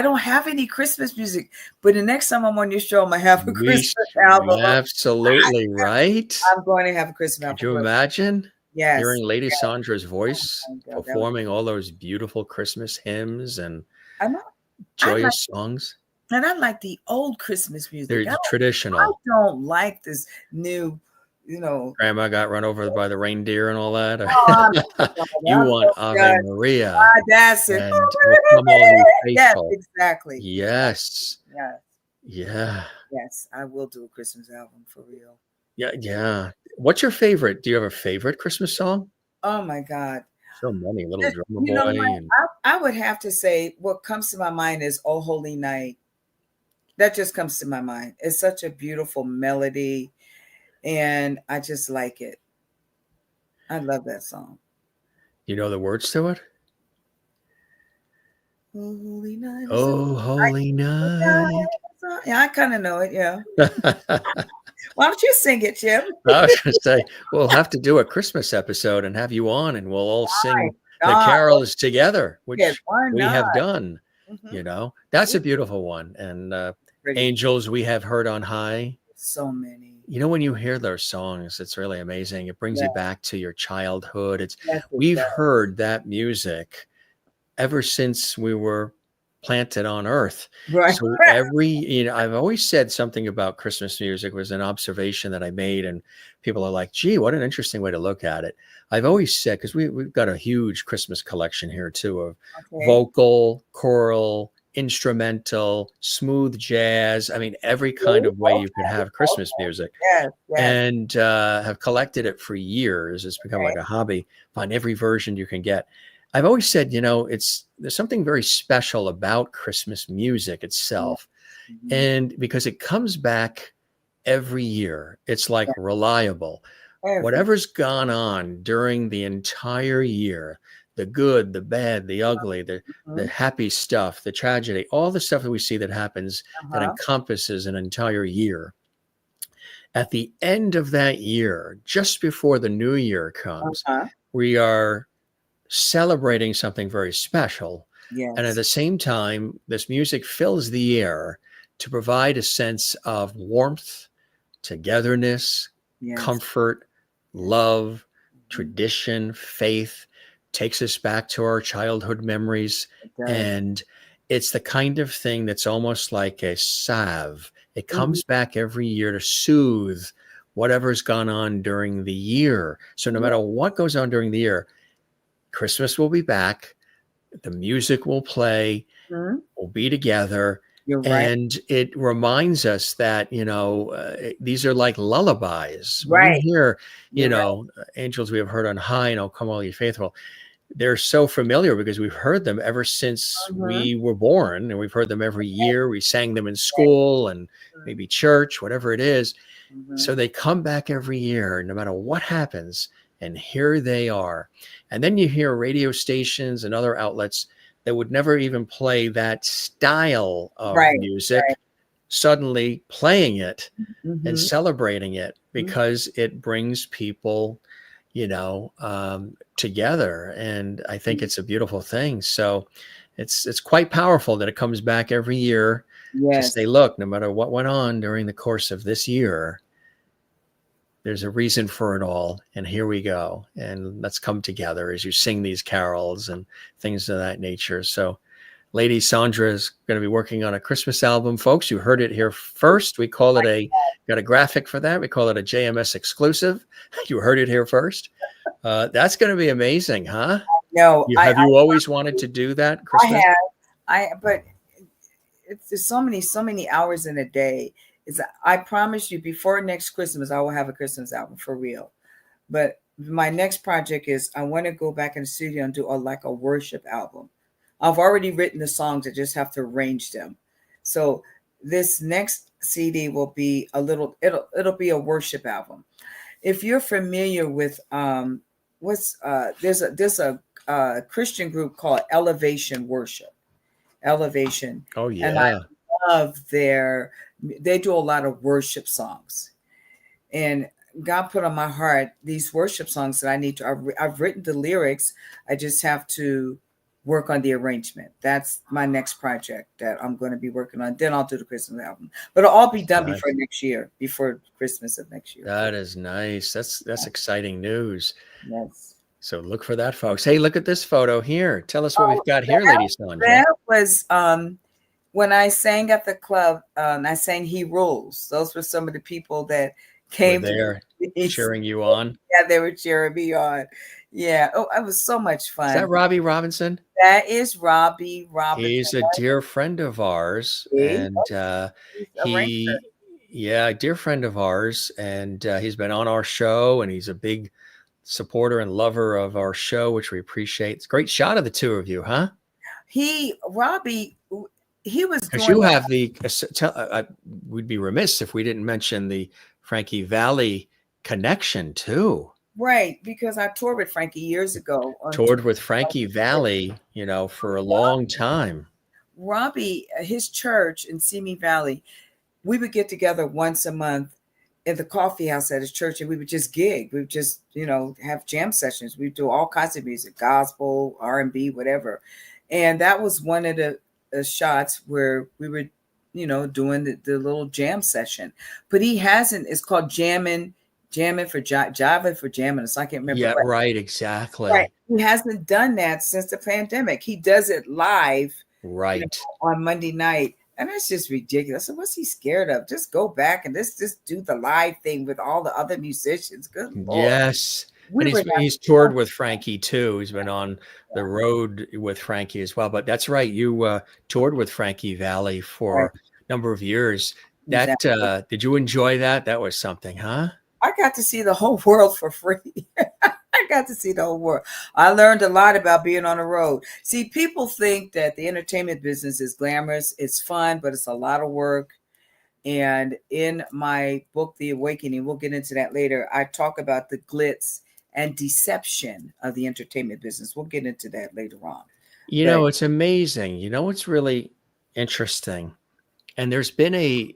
don't have any Christmas music, but the next time I'm on your show, I'm going to have a Christmas album. Absolutely right. I'm going to have a Christmas album. Could you imagine hearing Lady Yes. Saundra's voice performing all those beautiful Christmas hymns and joyous songs? And I like the old Christmas music. They're traditional. I don't like this new, Grandma got run over by the reindeer and all that. You I'm want so Ave good. Maria. That's it. And will come all you Yes, faithful. exactly. Yes. Yes. Yeah. Yes, I will do a Christmas album for real. Yeah. What's your favorite? Do you have a favorite Christmas song? Oh my God. So many. Little Drummer Boy. And I would have to say what comes to my mind is Oh Holy Night. That just comes to my mind. It's such a beautiful melody, and I just like it. I love that song. you know the words to it? Oh Holy Night. Oh, holy night. Yeah, I kind of know it. Yeah. Why don't you sing it, Jim? I was going to say, we'll have to do a Christmas episode and have you on, and we'll all sing the carols together, which we have done. That's a beautiful one. And Angels We Have Heard on High. So many. When you hear those songs, it's really amazing. It brings you back to your childhood. We've heard that music ever since we were planted on earth. Right. So I've always said something about Christmas music was an observation that I made, and people are like, gee, what an interesting way to look at it. I've always said, because we've got a huge Christmas collection here too, of vocal, choral, instrumental, smooth jazz. I mean, every kind of way you could have Christmas music. And have collected it for years. It's become like a hobby. Find every version you can get. I've always said, there's something very special about Christmas music itself. And because it comes back every year, it's like reliable. Whatever's gone on during the entire year, the good, the bad, the ugly, the happy stuff, the tragedy, all the stuff that we see that happens that encompasses an entire year. At the end of that year, just before the new year comes, we are celebrating something very special. And at Yes. the same time, this music fills the air to provide a sense of warmth, togetherness, Yes. comfort, Yes. love, Mhm. tradition, faith, takes us back to our childhood memories. It does. And it's the kind of thing that's almost like a salve. It Mhm. comes back every year to soothe whatever's gone on during the year. So no Yeah. matter what goes on during the year, Christmas will be back. The music will play. Mhm. We'll be together. You're right. And it reminds us that, these are like lullabies. When you Right. hear, You're right. angels we have heard on high, and oh, come all ye faithful, they're so familiar because we've heard them ever since Mhm. we were born, and we've heard them every year. We sang them in Right. school and Mhm. maybe church, whatever it is. So Mhm. they come back every year, no matter what happens. And here they are. And then you hear radio stations and other outlets that would never even play that style of Right. Right. music suddenly playing it and Mhm. celebrating it Mhm. because it brings people, together. And I think it's a beautiful thing. So it's quite powerful that it comes back every year to Yes. say, look, no matter what went on during the course of this year, there's a reason for it all. And here we go. And let's come together as you sing these carols and things of that nature. So Lady Saundra is going to be working on a Christmas album, folks. You heard it here first. We call it got a graphic for that. We call it a JMS exclusive. You heard it here first. That's going to be amazing, huh? No, Have you always wanted to do that I Christmas? have. But it's there's so many hours in a day. I promise you, before next Christmas, I will have a Christmas album for real. But my next project is I want to go back in the studio and do a worship album. I've already written the songs. I just have to arrange them. So this next CD will be it'll be a worship album. If you're familiar with there's a Christian group called Elevation Worship. Elevation. Oh, And I yeah. love they do a lot of worship songs. And God put on my heart these worship songs that I need to I've written the lyrics. I just have to work on the arrangement. That's my next project that I'm going to be working on. Then I'll do the Christmas album. But it'll all be done Nice. before next year, before Christmas of next year. That is nice. That's exciting news. Yes. So look for that, folks. Hey, look at this photo here. Tell us what we've got here, Lady Saundra. That was when I sang at the club. I sang "He Rules." Those were some of the people that came there to cheering you on. Yeah, they were cheering me on. Yeah. Oh, it was so much fun. Is that Robbie Robinson? That is Robbie Robinson. He's a dear friend of ours, and a dear friend of ours, and he's been on our show, and he's a big supporter and lover of our show, which we appreciate. It's a great shot of the two of you, huh? Robbie, he was because you have we'd be remiss if we didn't mention the Frankie Valli connection too. Right, because I toured with Frankie years ago. Toured with Frankie Valli, for a long time. Robbie, his church in Simi Valley, we would get together once a month in the coffee house at his church, and we would just gig. We would just, have jam sessions. We'd do all kinds of music, gospel, R&B, whatever. And that was one of the shots where we were, doing the little jam session. But he hasn't. It's called jamming for Java for jamming. So I can't remember. Yeah, right, exactly. Right. He hasn't done that since the pandemic. He does it live, right, on Monday night. And that's just ridiculous. So what's he scared of? Just go back and just do the live thing with all the other musicians. Good Lord. Yes. And he's toured with Frankie too. He's been on the road with Frankie as well. But that's right. You toured with Frankie Valli for a number of years. Exactly. Did you enjoy that? That was something, huh? I got to see the whole world for free. I got to see the whole world. I learned a lot about being on the road. See, people think that the entertainment business is glamorous. It's fun, but it's a lot of work. And in my book, The Awakening, we'll get into that later. I talk about the glitz and deception of the entertainment business. We'll get into that later on. It's amazing. What's really interesting? And there's been a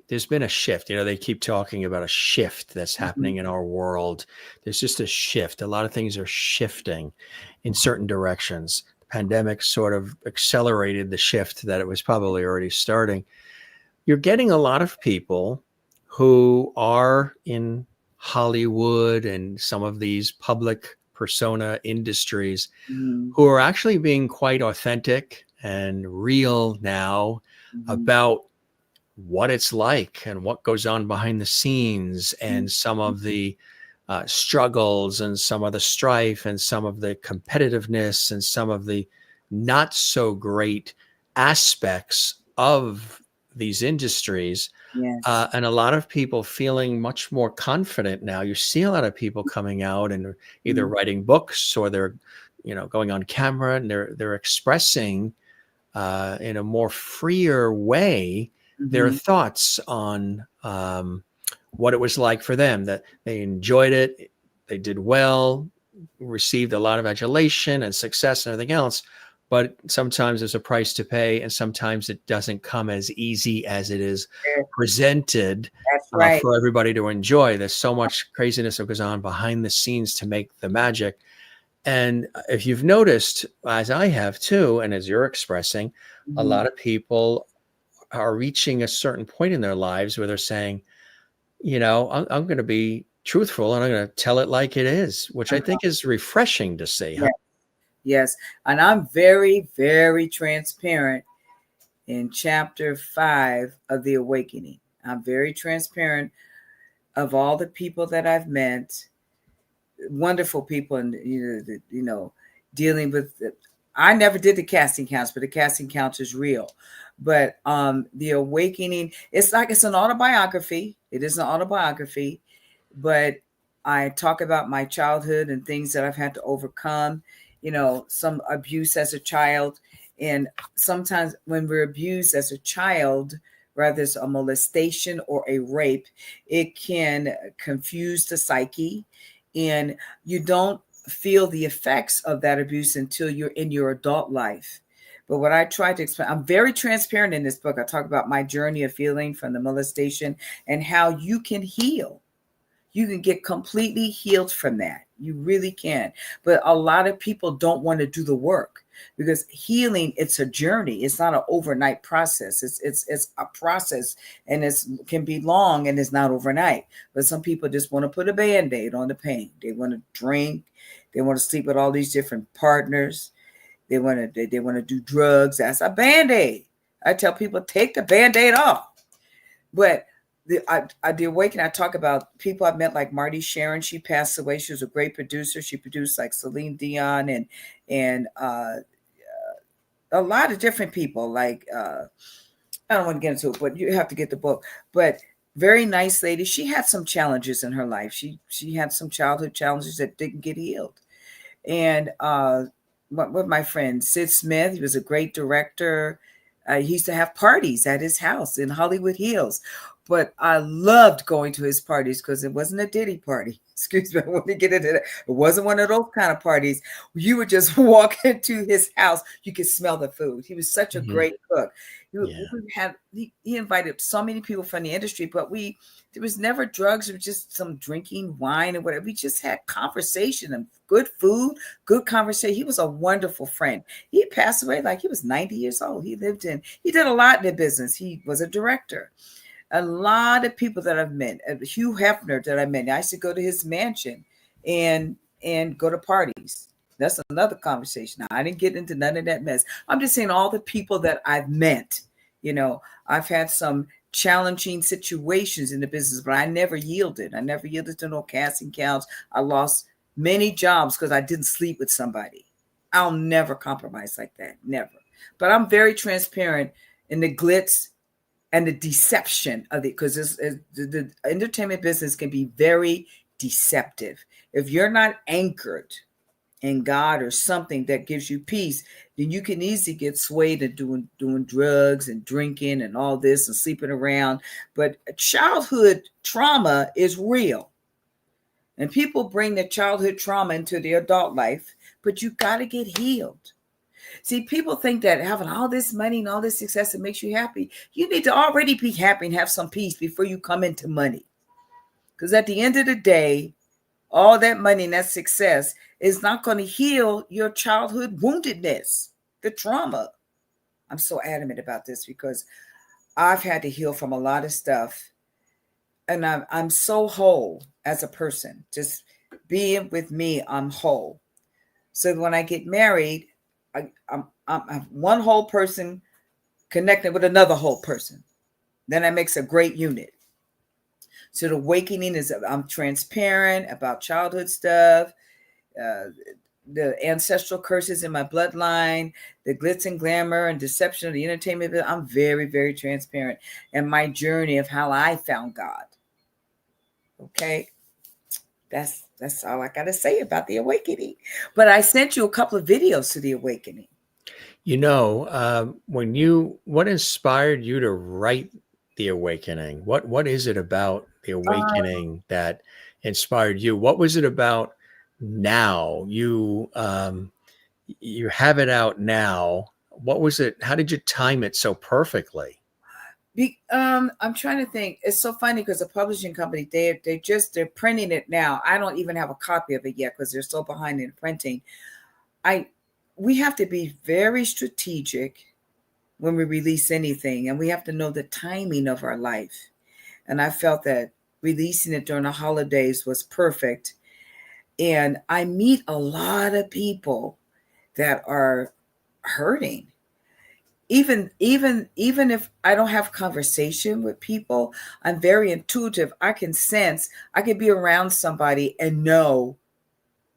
shift. They keep talking about a shift that's happening in our world. There's just a shift. A lot of things are shifting in certain directions. The pandemic sort of accelerated the shift that it was probably already starting. You're getting a lot of people who are in Hollywood and some of these public persona industries Mhm. who are actually being quite authentic and real now Mhm. about what it's like and what goes on behind the scenes and some of the struggles and some of the strife and some of the competitiveness and some of the not so great aspects of these industries. Yes. And a lot of people feeling much more confident now. You see a lot of people coming out and either Mhm. writing books or they're, going on camera and they're expressing in a more freer way their Mhm. thoughts on what it was like for them, that they enjoyed it, they did well, received a lot of adulation and success and everything else. But sometimes there's a price to pay, and sometimes it doesn't come as easy as it is Yes, presented that's right. for everybody to enjoy. There's so much craziness that goes on behind the scenes to make the magic. And if you've noticed, as I have too, and as you're expressing, a Mhm. lot of people are reaching a certain point in their lives where they're saying, I'm going to be truthful and I'm going to tell it like it is, which I Uh-huh. think is refreshing to see. Huh? Yes. Yes. And I'm very, very transparent in chapter 5 of The Awakening. I'm very transparent of all the people that I've met, wonderful people, and dealing with. I never did the casting counts, but the casting counts is real. But The Awakening, it's like it's an autobiography. It is an autobiography, but I talk about my childhood and things that I've had to overcome. Some abuse as a child, and sometimes when we're abused as a child, whether it's a molestation or a rape, it can confuse the psyche, and you don't feel the effects of that abuse until you're in your adult life. But what I try to explain, I'm very transparent in this book. I talk about my journey of healing from the molestation and how you can heal. You can get completely healed from that. You really can. But a lot of people don't want to do the work, because healing, it's a journey. It's not an overnight process. It's a process, and it can be long, and it's not overnight. But some people just want to put a Band-Aid on the pain. They want to drink. They want to sleep with all these different partners. They want to do drugs. That's a Band-Aid. I tell people, take the Band-Aid off. But the Awakening, I talk about people I've met like Marty Sharon. She passed away. She was a great producer. She produced like Celine Dion and a lot of different people. Like I don't want to get into it, but you have to get the book. But very nice lady. She had some challenges in her life. She had some childhood challenges that didn't get healed. And with my friend Sid Smith, he was a great director. He used to have parties at his house in Hollywood Hills. But I loved going to his parties because it wasn't a Diddy party. Excuse me, I want to get into that. It wasn't one of those kind of parties. You would just walk into his house. You could smell the food. He was such a great cook. He invited so many people from the industry, but there was never drugs. It was just some drinking wine and whatever. We just had conversation and good food, good conversation. He was a wonderful friend. He passed away like he was 90 years old. He did a lot in the business. He was a director. A lot of people that I've met, Hugh Hefner that I met, I used to go to his mansion and go to parties. That's another conversation. Now, I didn't get into none of that mess. I'm just saying all the people that I've met, I've had some challenging situations in the business, but I never yielded. I never yielded to no casting counts. I lost many jobs because I didn't sleep with somebody. I'll never compromise like that. Never. But I'm very transparent in the glitz and the deception of it, because the entertainment business can be very deceptive. If you're not anchored in God or something that gives you peace, then you can easily get swayed into doing drugs and drinking and all this and sleeping around. But childhood trauma is real. And people bring their childhood trauma into their adult life, but you got to get healed. See, people think that having all this money and all this success, it makes you happy. You need to already be happy and have some peace before you come into money. Because at the end of the day, all that money and that success is not going to heal your childhood woundedness, the trauma. I'm so adamant about this because I've had to heal from a lot of stuff. And I'm so whole as a person. Just being with me, I'm whole. So when I get married, I'm one whole person connected with another whole person. Then that makes a great unit. So the awakening is I'm transparent about childhood stuff, the ancestral curses in my bloodline, the glitz and glamour and deception of the entertainment. I'm very, very transparent. And my journey of how I found God. Okay. That's all I got to say about the awakening. But I sent you a couple of videos to the awakening. You know, what inspired you to write the awakening? What is it about the awakening that inspired you? What was it about now? You have it out now. What was it? How did you time it so perfectly? I'm trying to think. It's so funny because the publishing company, they're printing it now. I don't even have a copy of it yet because they're so behind in printing. We have to be very strategic when we release anything, and we have to know the timing of our life. And I felt that releasing it during the holidays was perfect. And I meet a lot of people that are hurting. Even if I don't have conversation with people, I'm very intuitive. I can sense, I could be around somebody and know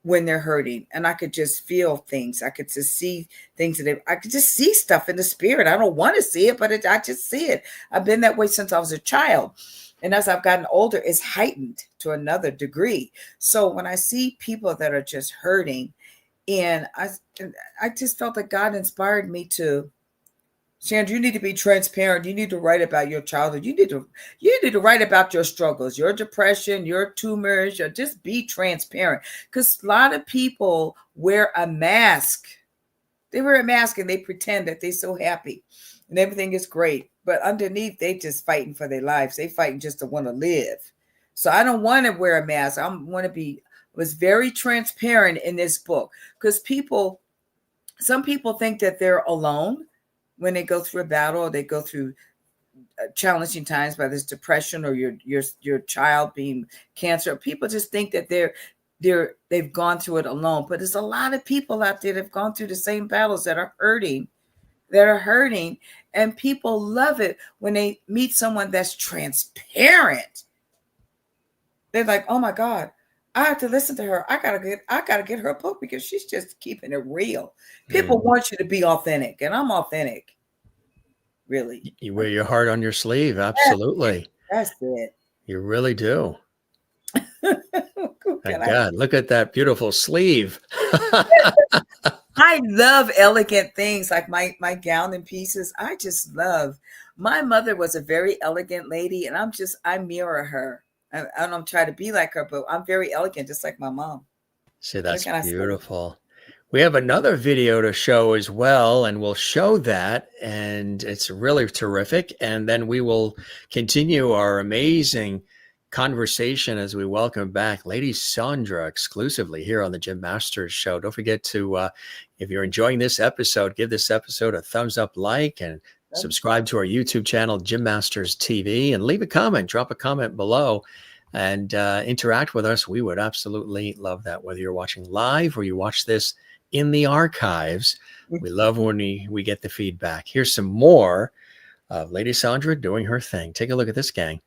when they're hurting, and I could just feel things. I could just see things I could just see stuff in the spirit. I don't want to see it, but I just see it. I've been that way since I was a child. And as I've gotten older, it's heightened to another degree. So when I see people that are just hurting, and I just felt that God inspired me to, Sandra, you need to be transparent. You need to write about your childhood. You need to write about your struggles, your depression, your tumors. Just be transparent. Because a lot of people wear a mask. They wear a mask and they pretend that they're so happy and everything is great. But underneath, they just fighting for their lives. They fighting just to want to live. So I don't want to wear a mask. Was very transparent in this book because some people think that they're alone when they go through a battle or they go through challenging times, whether it's depression or your child being cancer. People just think that they've gone through it alone. But there's a lot of people out there that have gone through the same battles that are hurting, and people love it when they meet someone that's transparent. They're like, oh my God, I have to listen to her. I gotta get her a book because she's just keeping it real. People want you to be authentic, and I'm authentic. Really. You wear your heart on your sleeve. Absolutely. That's it. You really do. My God, look at that beautiful sleeve. I love elegant things like my gown and pieces. I just love. My mother was a very elegant lady, and I mirror her. I don't try to be like her, but I'm very elegant, just like my mom. See, that's beautiful. We have another video to show as well, and we'll show that, and it's really terrific. And then we will continue our amazing conversation as we welcome back Lady Saundra exclusively here on the Jim Masters Show. Don't forget to, if you're enjoying this episode, give this episode a thumbs up, like, and subscribe to our YouTube channel, Jim Masters TV, and leave a comment, drop a comment below, and interact with us. We would absolutely love that, whether you're watching live or you watch this in the archives. We love when we get the feedback. Here's some more of Lady Saundra doing her thing. Take a look at this, gang.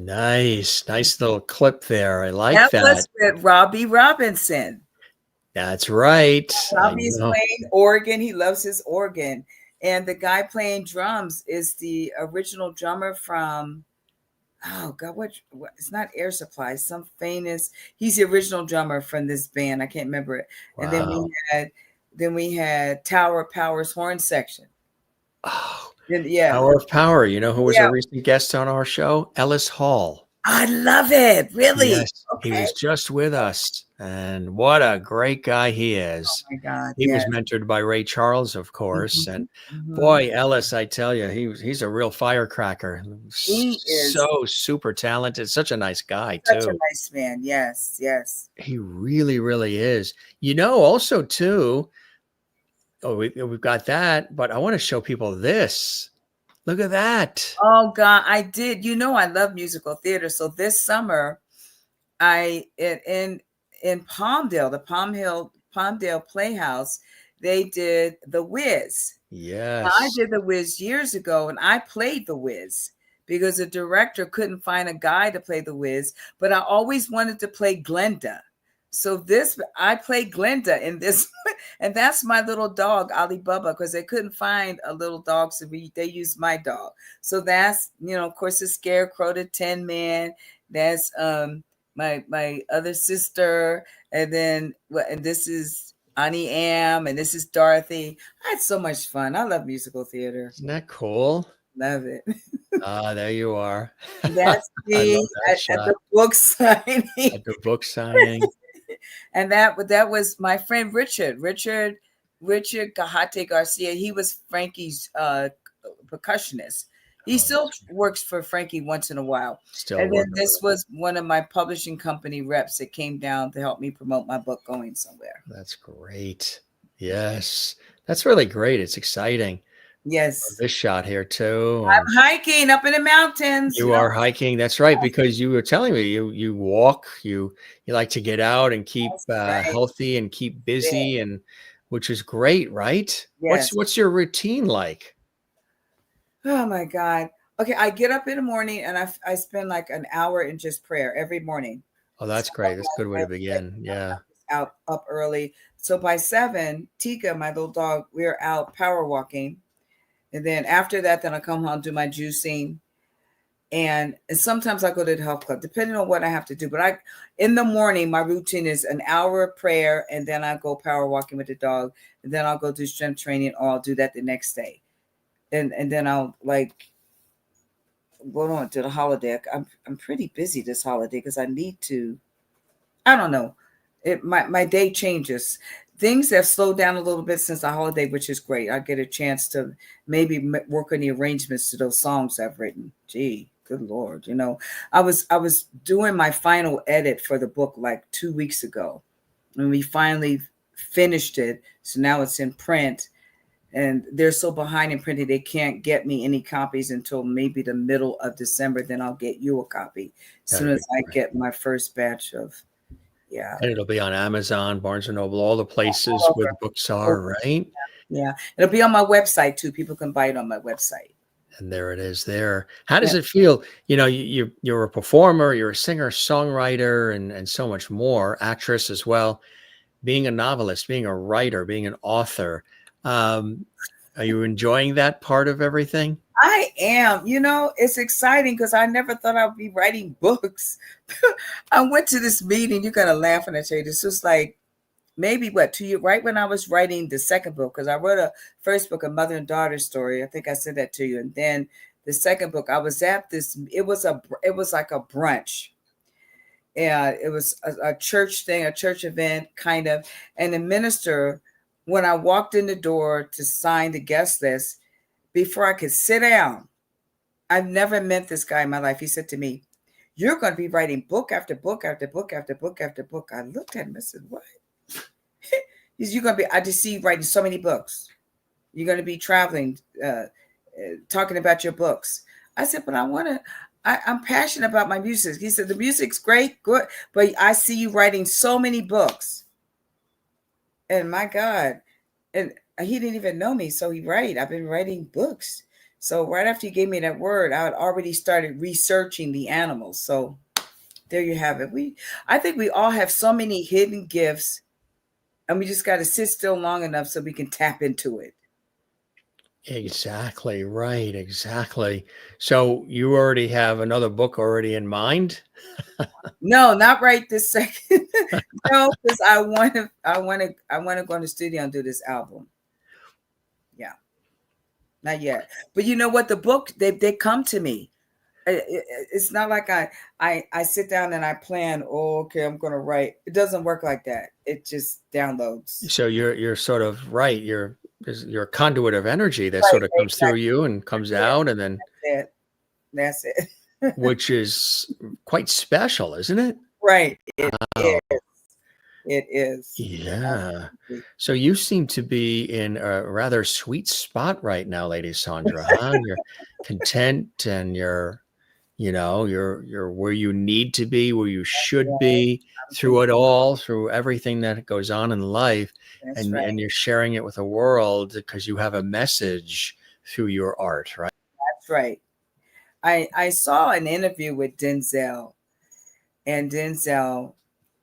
Nice little clip there. I like That was that. with Robbie Robinson. That's right. I Robbie is know. playing organ. He loves his organ. And the guy playing drums is the original drummer from, oh God, what it's not Air Supply, some famous, he's the original drummer from this band. I can't remember it. And Wow. then we had Tower of Power's horn section. Oh, Then, yeah. Power of Power. You know who was Yeah. a recent guest on our show? Ellis Hall. I love it. Really? Yes, he Okay. was just with us, and what a great guy he is. Oh my God. He was Yes. mentored by Ray Charles, of course, and Mhm. boy, Ellis, I tell you, he's a real firecracker. He is So super talented, such a nice guy such a too. nice man. Yes, yes. He really is. You know, also too, oh, we've got that, but I want to show people this. Look at that. Oh God, I did. You know, I love musical theater. So this summer, in Palmdale, the Palmdale Playhouse, they did The Wiz. Now, I Yes. did The Wiz years ago, and I played The Wiz because the director couldn't find a guy to play The Wiz, but I always wanted to play Glenda. So I played Glenda in this, and that's my little dog, Alibaba, because they couldn't find a little dog, so they used my dog. So that's, of course, the Scarecrow, the Tin Man. That's my other sister, and then and this is Annie Am, and this is Dorothy. I had so much fun. I love musical theater. Isn't that cool? Love it. Ah, there you are. That's I me love that at shot the book signing. at the book signing. And that was my friend Richard Gahate Garcia. He was Frankie's percussionist. He Oh, still works for Frankie once in a while. still And then working this with it. was one of my publishing company reps that came down to help me promote my book going somewhere. That's great. Yes. That's really great. It's exciting. Yes. This shot here too. I'm hiking up in the mountains. You are hiking. That's right, because you were telling me you walk, you like to get out and keep right. healthy and keep busy, and which is great, right? Yes. What's your routine like? Oh my God. Okay, I get up in the morning and I spend like an hour in just prayer every morning. Oh, that's great. That's a good way to begin. Yeah. Out up early. So by 7, Tika, my little dog, we're out power walking. And then after that, then I come home, do my juicing. And sometimes I go to the health club, depending on what I have to do. But in the morning, my routine is an hour of prayer, and then I go power walking with the dog, and then I'll go do strength training, or I'll do that the next day. And then I'll go on to the holiday. I'm pretty busy this holiday because I need to. I don't know. My day changes. Things have slowed down a little bit since the holiday, which is great. I get a chance to maybe work on the arrangements to those songs I've written. Gee, good Lord. I was doing my final edit for the book like 2 weeks ago, and we finally finished it. So now it's in print, and they're so behind in printing, they can't get me any copies until maybe the middle of December. Then I'll get you a copy as soon as I get my first batch of. Yeah. And it'll be on Amazon, Barnes and Noble, all the places where books are, right? Yeah. It'll be on my website too. People can buy it on my website. And there it is there. How does it feel? You're a performer, you're a singer, songwriter, and so much more, actress as well. Being a novelist, being a writer, being an author. Are you enjoying that part of everything? I am. It's exciting because I never thought I'd be writing books. I went to this meeting. You're gonna laugh when I tell you this. It's like maybe 2 years, right when I was writing the second book, because I wrote a first book, a mother and daughter story. I think I said that to you. And then the second book, I was at this. It was like a brunch. Yeah, it was a church thing, a church event, kind of. And the minister, when I walked in the door to sign the guest list, before I could sit down, I've never met this guy in my life. He said to me, "You're going to be writing book after book after book after book after book." I looked at him and said, "What?" He said, "You're going to be, I just see you writing so many books. You're going to be traveling, talking about your books." I said, "But I'm passionate about my music." He said, "The music's great, good, but I see you writing so many books." And my God, and he didn't even know me. So I've been writing books So right after you gave me that word, I had already started researching the animals. So there you have it. I think we all have so many hidden gifts, and we just got to sit still long enough so we can tap into it. Exactly right. Exactly. So you already have another book already in mind? No, not right this second. No, because I want to go in the studio and do this album. Yeah, not yet. But you know what? The book, they come to me. It's not like I sit down and I plan. Oh, okay, I'm going to write. It doesn't work like that. It just downloads. So you're sort of right. You're a conduit of energy that Right, sort of comes through exactly. you and comes Yeah, out, and then that's it. which is quite special, isn't it? Right. It Wow. is. It is. Yeah. Absolutely. So you seem to be in a rather sweet spot right now, Lady Saundra, huh? You're content and you're where you need to be, where you should Right. be through it all, through everything that goes on in life. That's And right. you're sharing it with the world because you have a message through your art, right? That's right. I saw an interview with Denzel, and Denzel,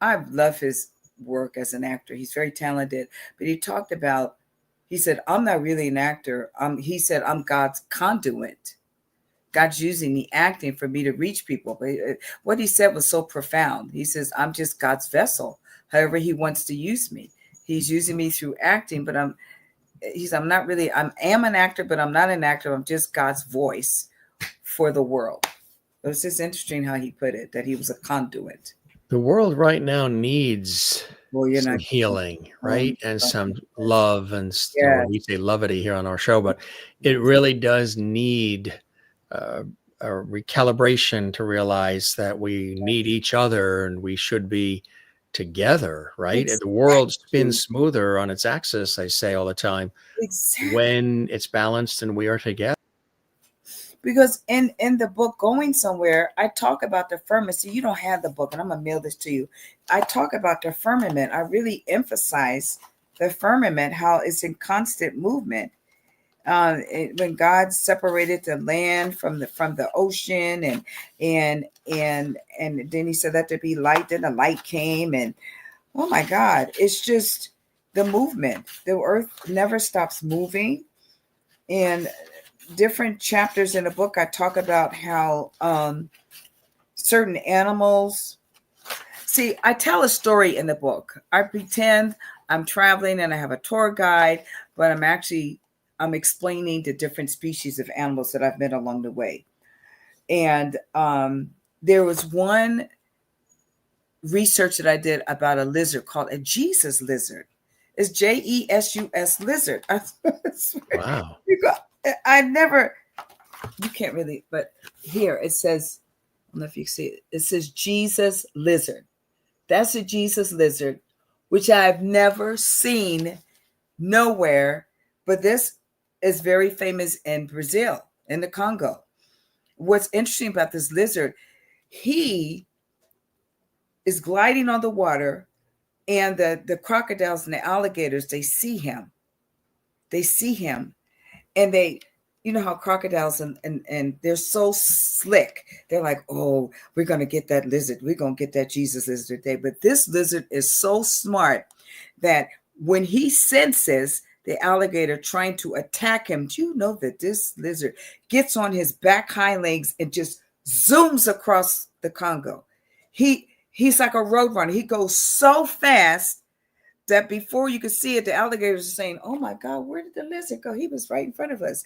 I love his work as an actor. He's very talented, but he said, I'm not really an actor. He said, I'm God's conduit. God's using the acting for me to reach people. But what he said was so profound. He says, I'm just God's vessel. However he wants to use me. He's using me through acting, but I'm not really, I am an actor, but I'm not an actor. I'm just God's voice for the world. It was just interesting how he put it, that he was a conduit. The world right now needs Well, you're some not. healing, right? And some Yeah. love or we say lovity here on our show, but it really does need uh, a recalibration to realize that we need each other and we should be together, right? And the world spins smoother on its axis, I say all the time, Exactly. when it's balanced and we are together. Because in the book Going Somewhere, I talk about the firmament. So you don't have the book, and I'm gonna mail this to you. I talk about the firmament. I really emphasize the firmament, how it's in constant movement. When God separated the land from the ocean, and then he said that there be light, then the light came, and oh my God, it's just the movement. The earth never stops moving. And different chapters in the book, I talk about how certain animals. See, I tell a story in the book. I pretend I'm traveling and I have a tour guide, but I'm explaining the different species of animals that I've met along the way. And there was one research that I did about a lizard called a Jesus lizard. It's Jesus lizard. Wow. You can't really, but here it says, I don't know if you can see it. It says Jesus lizard. That's a Jesus lizard, which I've never seen nowhere, but this is very famous in Brazil, in the Congo. What's interesting about this lizard, he is gliding on the water, and the crocodiles and the alligators, they see him. And they, you know how crocodiles and they're so slick. They're like, oh, we're going to get that lizard. We're going to get that Jesus lizard today. But this lizard is so smart that when he senses the alligator trying to attack him, do you know that this lizard gets on his back hind legs and just zooms across the Congo? He's like a road runner. He goes so fast that before you could see it, the alligators are saying, oh my God, where did the lizard go? He was right in front of us.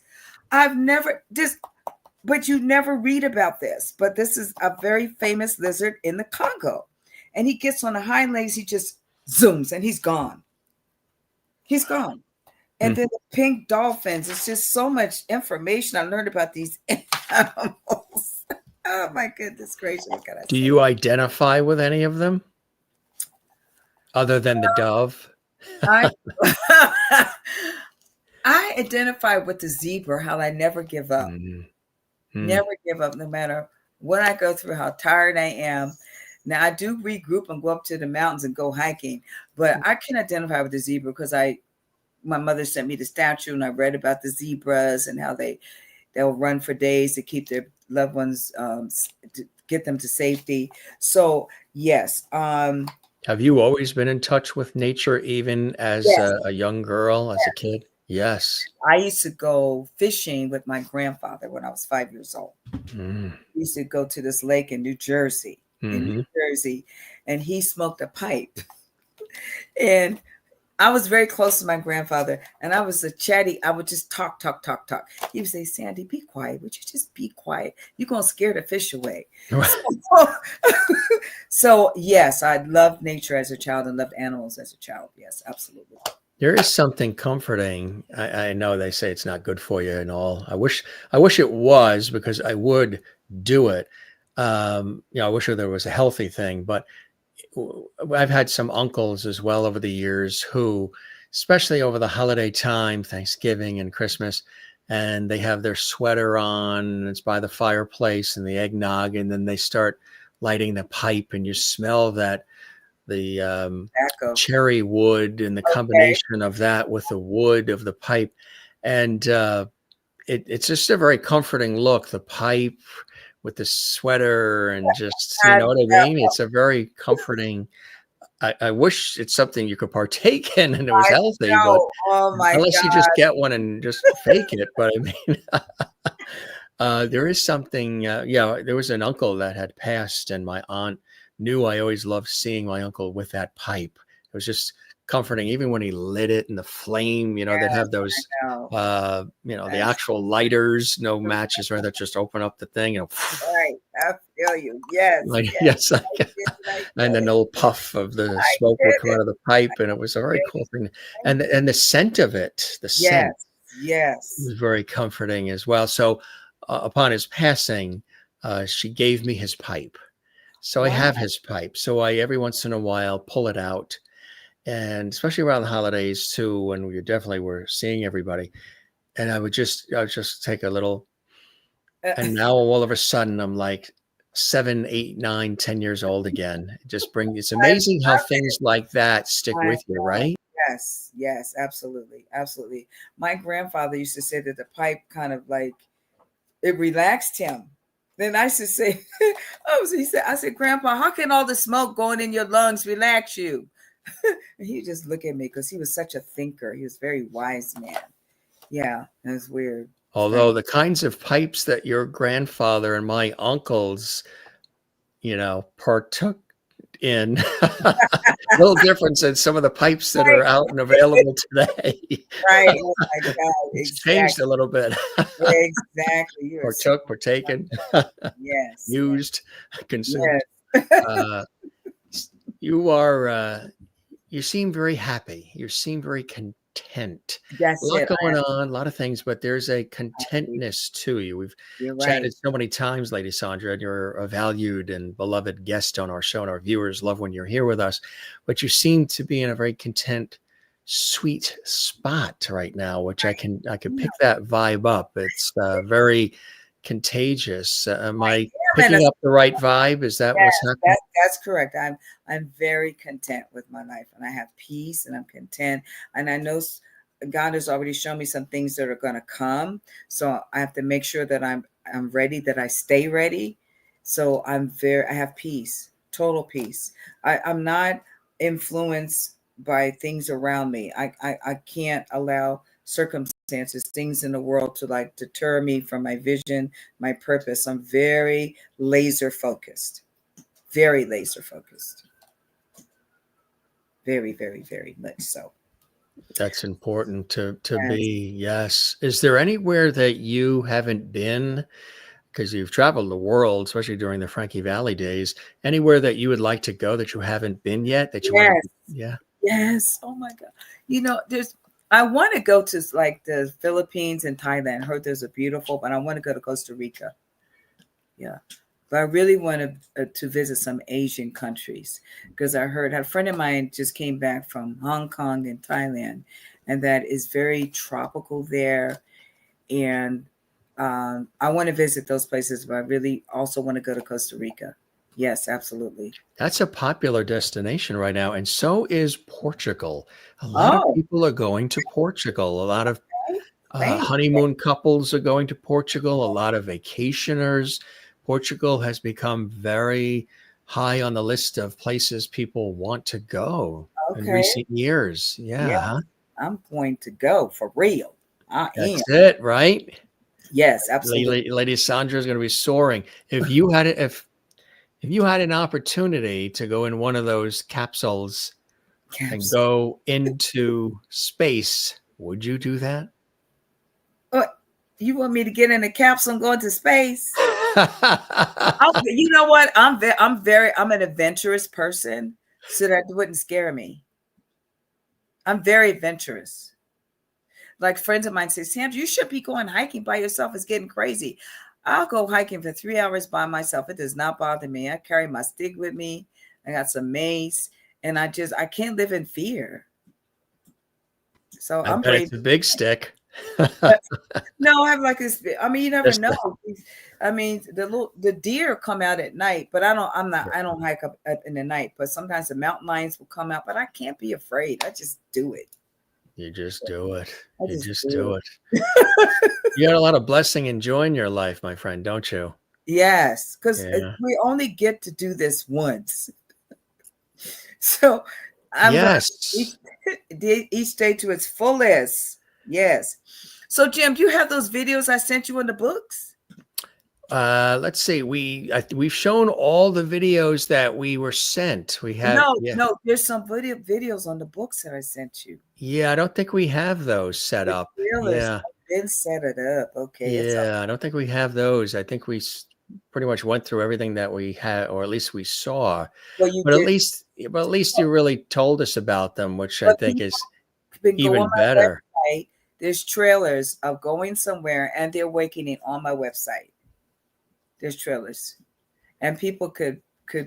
But you never read about this. But this is a very famous lizard in the Congo. And he gets on the hind legs, he just zooms and he's gone. He's gone. And then the pink dolphins, it's just so much information I learned about these animals. Oh my goodness gracious. Do you identify with any of them? Other than the dove? I identify with the zebra, how I never give up. Never give up, no matter what I go through, how tired I am. Now, I do regroup and go up to the mountains and go hiking, but I can identify with the zebra because my mother sent me the statue and I read about the zebras and how they, they'll run for days to keep their loved ones, to get them to safety. So yes. Have you always been in touch with nature, even as Yes. a young girl, as a kid? Yes. I used to go fishing with my grandfather when I was 5 years old. Mm. We used to go to this lake in New Jersey, Mm-hmm. and he smoked a pipe. And I was very close to my grandfather, and I was a chatty. I would just talk. He would say, "Sandy, be quiet. Would you just be quiet? You're going to scare the fish away." So yes, I loved nature as a child and loved animals as a child. Yes, absolutely. There is something comforting. I know they say it's not good for you and all. I wish it was, because I would do it. I wish there was a healthy thing, but I've had some uncles as well over the years who, especially over the holiday time, Thanksgiving and Christmas, and they have their sweater on, and it's by the fireplace and the eggnog, and then they start lighting the pipe, and you smell the cherry wood and the combination of that with the wood of the pipe. And it's just a very comforting look, the pipe with the sweater, and just, you know what I mean? It's a very comforting. I wish it's something you could partake in and it was healthy, but unless you just get one and just fake it. But I mean, there is something, there was an uncle that had passed, and my aunt knew I always loved seeing my uncle with that pipe. It was just comforting, even when he lit it and the flame, they'd have those, the actual lighters, no matches, right? That just open up the thing, Right. I feel you. Yes. Yes. And then a little puff of the smoke would come out of the pipe, and it was a very cool thing. And the scent of it, scent was very comforting as well. So upon his passing, she gave me his pipe. So I have his pipe. So I, every once in a while, pull it out, and especially around the holidays too, when we definitely were seeing everybody. And I would just take a little, and now all of a sudden I'm like 7, 8, 9, 10 years old again. It's amazing how things like that stick with you, right? Yes, absolutely. My grandfather used to say that the pipe kind of like, it relaxed him. Then I used to say, I said, Grandpa, how can all the smoke going in your lungs relax you? And he just look at me, because he was such a thinker. He was a very wise man. Yeah, it was weird. Although the kinds of pipes that your grandfather and my uncles, partook in, a little difference than some of the pipes that are out and available today. Right. Oh my God. It's changed a little bit. Exactly. Partaken. Yes. Used, consumed. Yes. You seem very happy. You seem very content. That's a lot going on, a lot of things, but there's a contentness to you. We've chatted so many times, Lady Saundra, and you're a valued and beloved guest on our show, and our viewers love when you're here with us. But you seem to be in a very content, sweet spot right now, which I can pick that vibe up. It's very contagious. Am I picking up the right vibe? Is that what's happening? That's correct. I'm very content with my life, and I have peace, and I'm content. And I know God has already shown me some things that are going to come. So I have to make sure that I'm ready, that I stay ready. So I have peace, total peace. I'm not influenced by things around me. I can't allow circumstances, things in the world to deter me from my vision, my purpose. I'm very laser focused. Very, very, very much so. That's important to be. Yes. Is there anywhere that you haven't been? Because you've traveled the world, especially during the Frankie Valli days. Anywhere that you would like to go that you haven't been yet? That you want to, Yes. Oh my God. I want to go to the Philippines and Thailand. I heard there's a beautiful, but I want to go to Costa Rica. Yeah. But I really want to visit some Asian countries, because I heard a friend of mine just came back from Hong Kong and Thailand, and that is very tropical there. And I want to visit those places, but I really also want to go to Costa Rica. Yes, absolutely. That's a popular destination right now. And so is Portugal. A lot of people are going to Portugal. A lot of Spain. Honeymoon couples are going to Portugal. A lot of vacationers. Portugal has become very high on the list of places people want to go in Okay. recent years. Yeah, Yeah, I'm going to go for real. I am. that's it, right? Yes, absolutely. Lady Sandra is going to be soaring. If you had an opportunity to go in one of those capsules and Caps. go into space, would you do that? You want me to get in a capsule and go into space? You know what? I'm an adventurous person, so that wouldn't scare me. I'm very adventurous. Like friends of mine say, Sam, you should be going hiking by yourself. It's getting crazy. I'll go hiking for 3 hours by myself. It does not bother me. I carry my stick with me. I got some mace, and I can't live in fear. So I I'm bet brave. it's a big stick. No, I have like this. I mean, you never know. I mean, the deer come out at night, but I don't hike up in the night. But sometimes the mountain lions will come out, but I can't be afraid. I just do it. You just do it. I You just just do do it. You got a lot of blessing and joy in your life, my friend, don't you? Yes, because Yeah. we only get to do this once. So I'm Yes. each day to its fullest. Yes. So Jim, do you have those videos I sent you in the books? Let's see. We've shown all the videos that we were sent. We have No, there's some videos on the books that I sent you. Yeah, I don't think we have those set The up. trailers Yeah. have been set it up. Okay. Yeah, I don't think we have those. I think we pretty much went through everything that we had, or at least we saw. Well, you But at did. least you really told us about them, which I But think people is been going even on my better. website. There's trailers of going somewhere and they're awakening on my website. There's trailers, and people could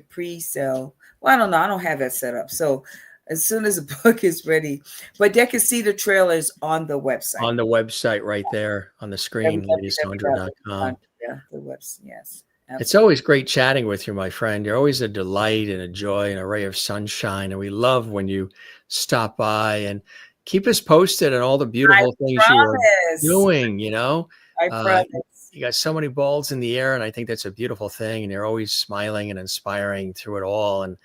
pre-sell. Well, I don't know. I don't have that set up. So as soon as the book is ready, but they can see the trailers on the website. On the website right there on the screen, ladysandra.com. Yeah, the website. Yes. It's Absolutely. always great chatting with you, my friend. You're always a delight and a joy and a ray of sunshine. And we love when you stop by and keep us posted on all the beautiful things you are doing, you know. I promise. You got so many balls in the air, and I think that's a beautiful thing. And you're always smiling and inspiring through it all. And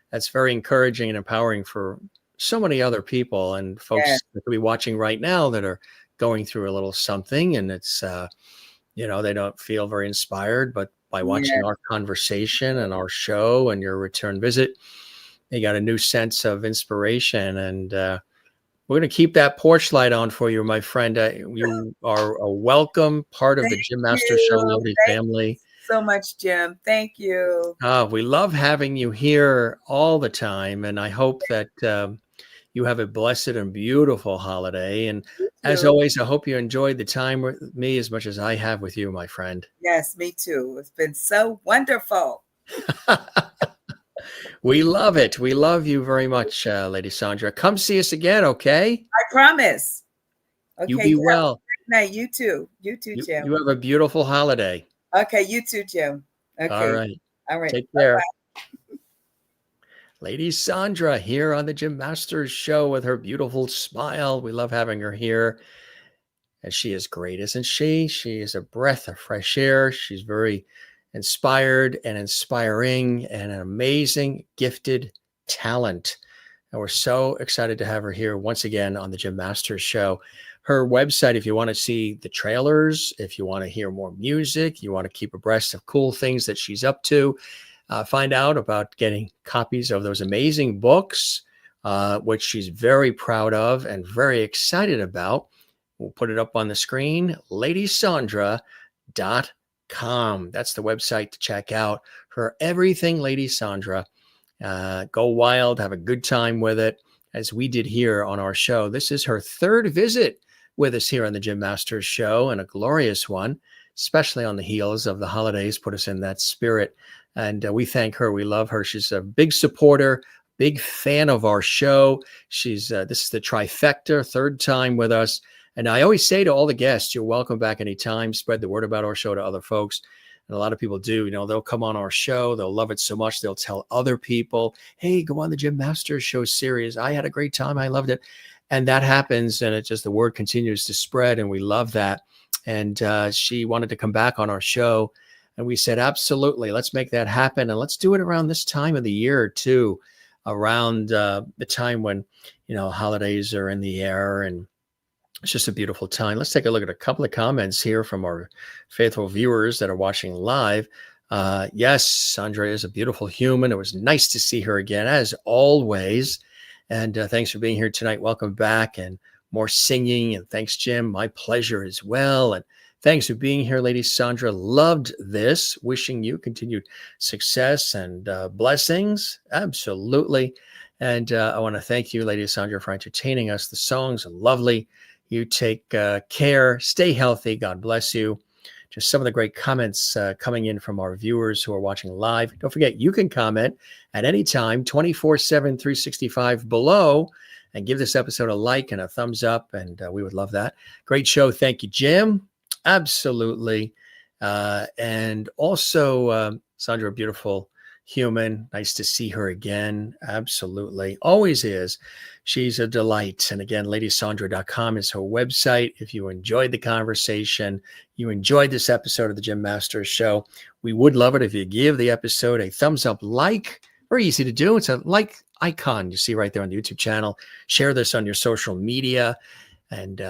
that's very encouraging and empowering for so many other people and folks that could be watching right now that are going through a little something. And it's, they don't feel very inspired, but by watching our conversation and our show and your return visit, they got a new sense of inspiration. And we're going to keep that porch light on for you, my friend. You are a welcome part of the Jim Master Show Lovely family. So much, Jim. Thank you. We love having you here all the time. And I hope that you have a blessed and beautiful holiday. And as always, I hope you enjoyed the time with me as much as I have with you, my friend. Yes, me too. It's been so wonderful. We love it. We love you very much, Lady Saundra. Come see us again, okay? I promise. Okay. You be well. Good night. You too. You too, Jim. You have a beautiful holiday. Okay. You too, Jim. Okay. All right. All right. Take care. Bye-bye. Lady Saundra here on the Jim Masters Show with her beautiful smile. We love having her here. And she is great, isn't she? She is a breath of fresh air. She's very inspired and inspiring and an amazing, gifted talent. And we're so excited to have her here once again on the Jim Masters Show. Her website, if you want to see the trailers, if you want to hear more music, you want to keep abreast of cool things that she's up to, find out about getting copies of those amazing books, which she's very proud of and very excited about. We'll put it up on the screen, ladysandra.com. That's the website to check out her everything, Lady Saundra. Go wild, have a good time with it, as we did here on our show. This is her third visit with us here on the Jim Masters Show, and a glorious one, especially on the heels of the holidays, put us in that spirit. And we thank her. We love her. She's a big supporter, big fan of our show. She's this is the trifecta, third time with us. And I always say to all the guests, you're welcome back anytime. Spread the word about our show to other folks. And a lot of people do. They'll come on our show. They'll love it so much. They'll tell other people, hey, go on the Jim Masters Show series. I had a great time. I loved it. And that happens, and the word continues to spread, and we love that. And she wanted to come back on our show, and we said, absolutely, let's make that happen, and let's do it around this time of the year too, around the time when holidays are in the air, and it's just a beautiful time. Let's take a look at a couple of comments here from our faithful viewers that are watching live. Yes, Sandra is a beautiful human. It was nice to see her again, as always. And thanks for being here tonight. Welcome back, and more singing. And thanks, Jim. My pleasure as well. And thanks for being here, Lady Saundra. Loved this. Wishing you continued success and blessings. Absolutely. And I want to thank you, Lady Saundra, for entertaining us. The songs are lovely. You take care. Stay healthy. God bless you. Just some of the great comments coming in from our viewers who are watching live. Don't forget, you can comment at any time, 24/7, 365 below, and give this episode a like and a thumbs up, and we would love that. Great show. Thank you, Jim. Absolutely. And also, Sandra, a beautiful human. Nice to see her again. Absolutely. Always is. She's a delight. And again, ladysandra.com is her website. If you enjoyed the conversation, you enjoyed this episode of the Jim Masters Show, we would love it if you give the episode a thumbs up like. Very easy to do. It's a like icon you see right there on the YouTube channel. Share this on your social media, and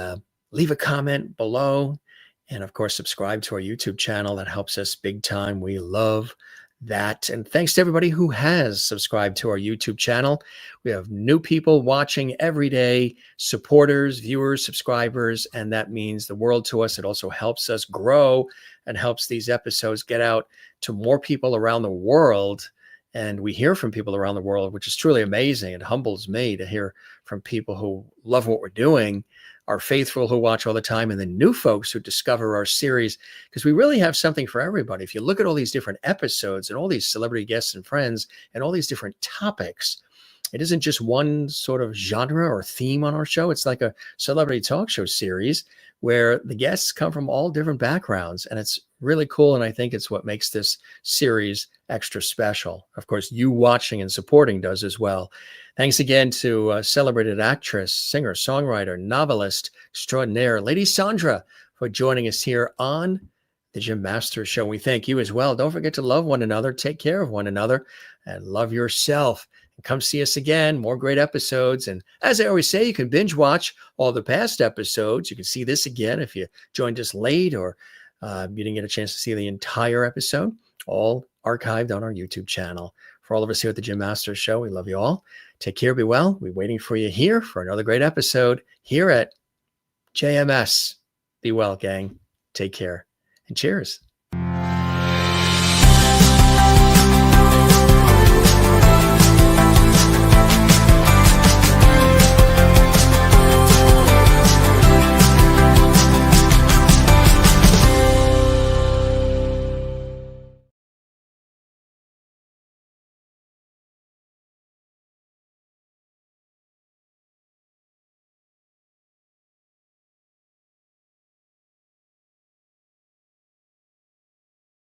leave a comment below. And of course, subscribe to our YouTube channel. That helps us big time. We love that. And thanks to everybody who has subscribed to our YouTube channel. We have new people watching every day, supporters, viewers, subscribers, and that means the world to us. It also helps us grow and helps these episodes get out to more people around the world. And we hear from people around the world, which is truly amazing. It humbles me to hear from people who love what we're doing, are faithful, who watch all the time, and the new folks who discover our series, because we really have something for everybody. If you look at all these different episodes and all these celebrity guests and friends and all these different topics, it isn't just one sort of genre or theme on our show. It's like a celebrity talk show series where the guests come from all different backgrounds, and it's really cool. And I think it's what makes this series extra special. Of course, you watching and supporting does as well. Thanks again to celebrated actress, singer, songwriter, novelist extraordinaire, Lady Saundra, for joining us here on the Jim Masters Show. We thank you as well. Don't forget to love one another, take care of one another, and love yourself. And come see us again, more great episodes. And as I always say, you can binge watch all the past episodes. You can see this again if you joined us late, or you didn't get a chance to see the entire episode, all archived on our YouTube channel. For all of us here at the Jim Masters Show, we love you all. Take care, be well. We're waiting for you here for another great episode here at JMS. Be well, gang. Take care, and cheers.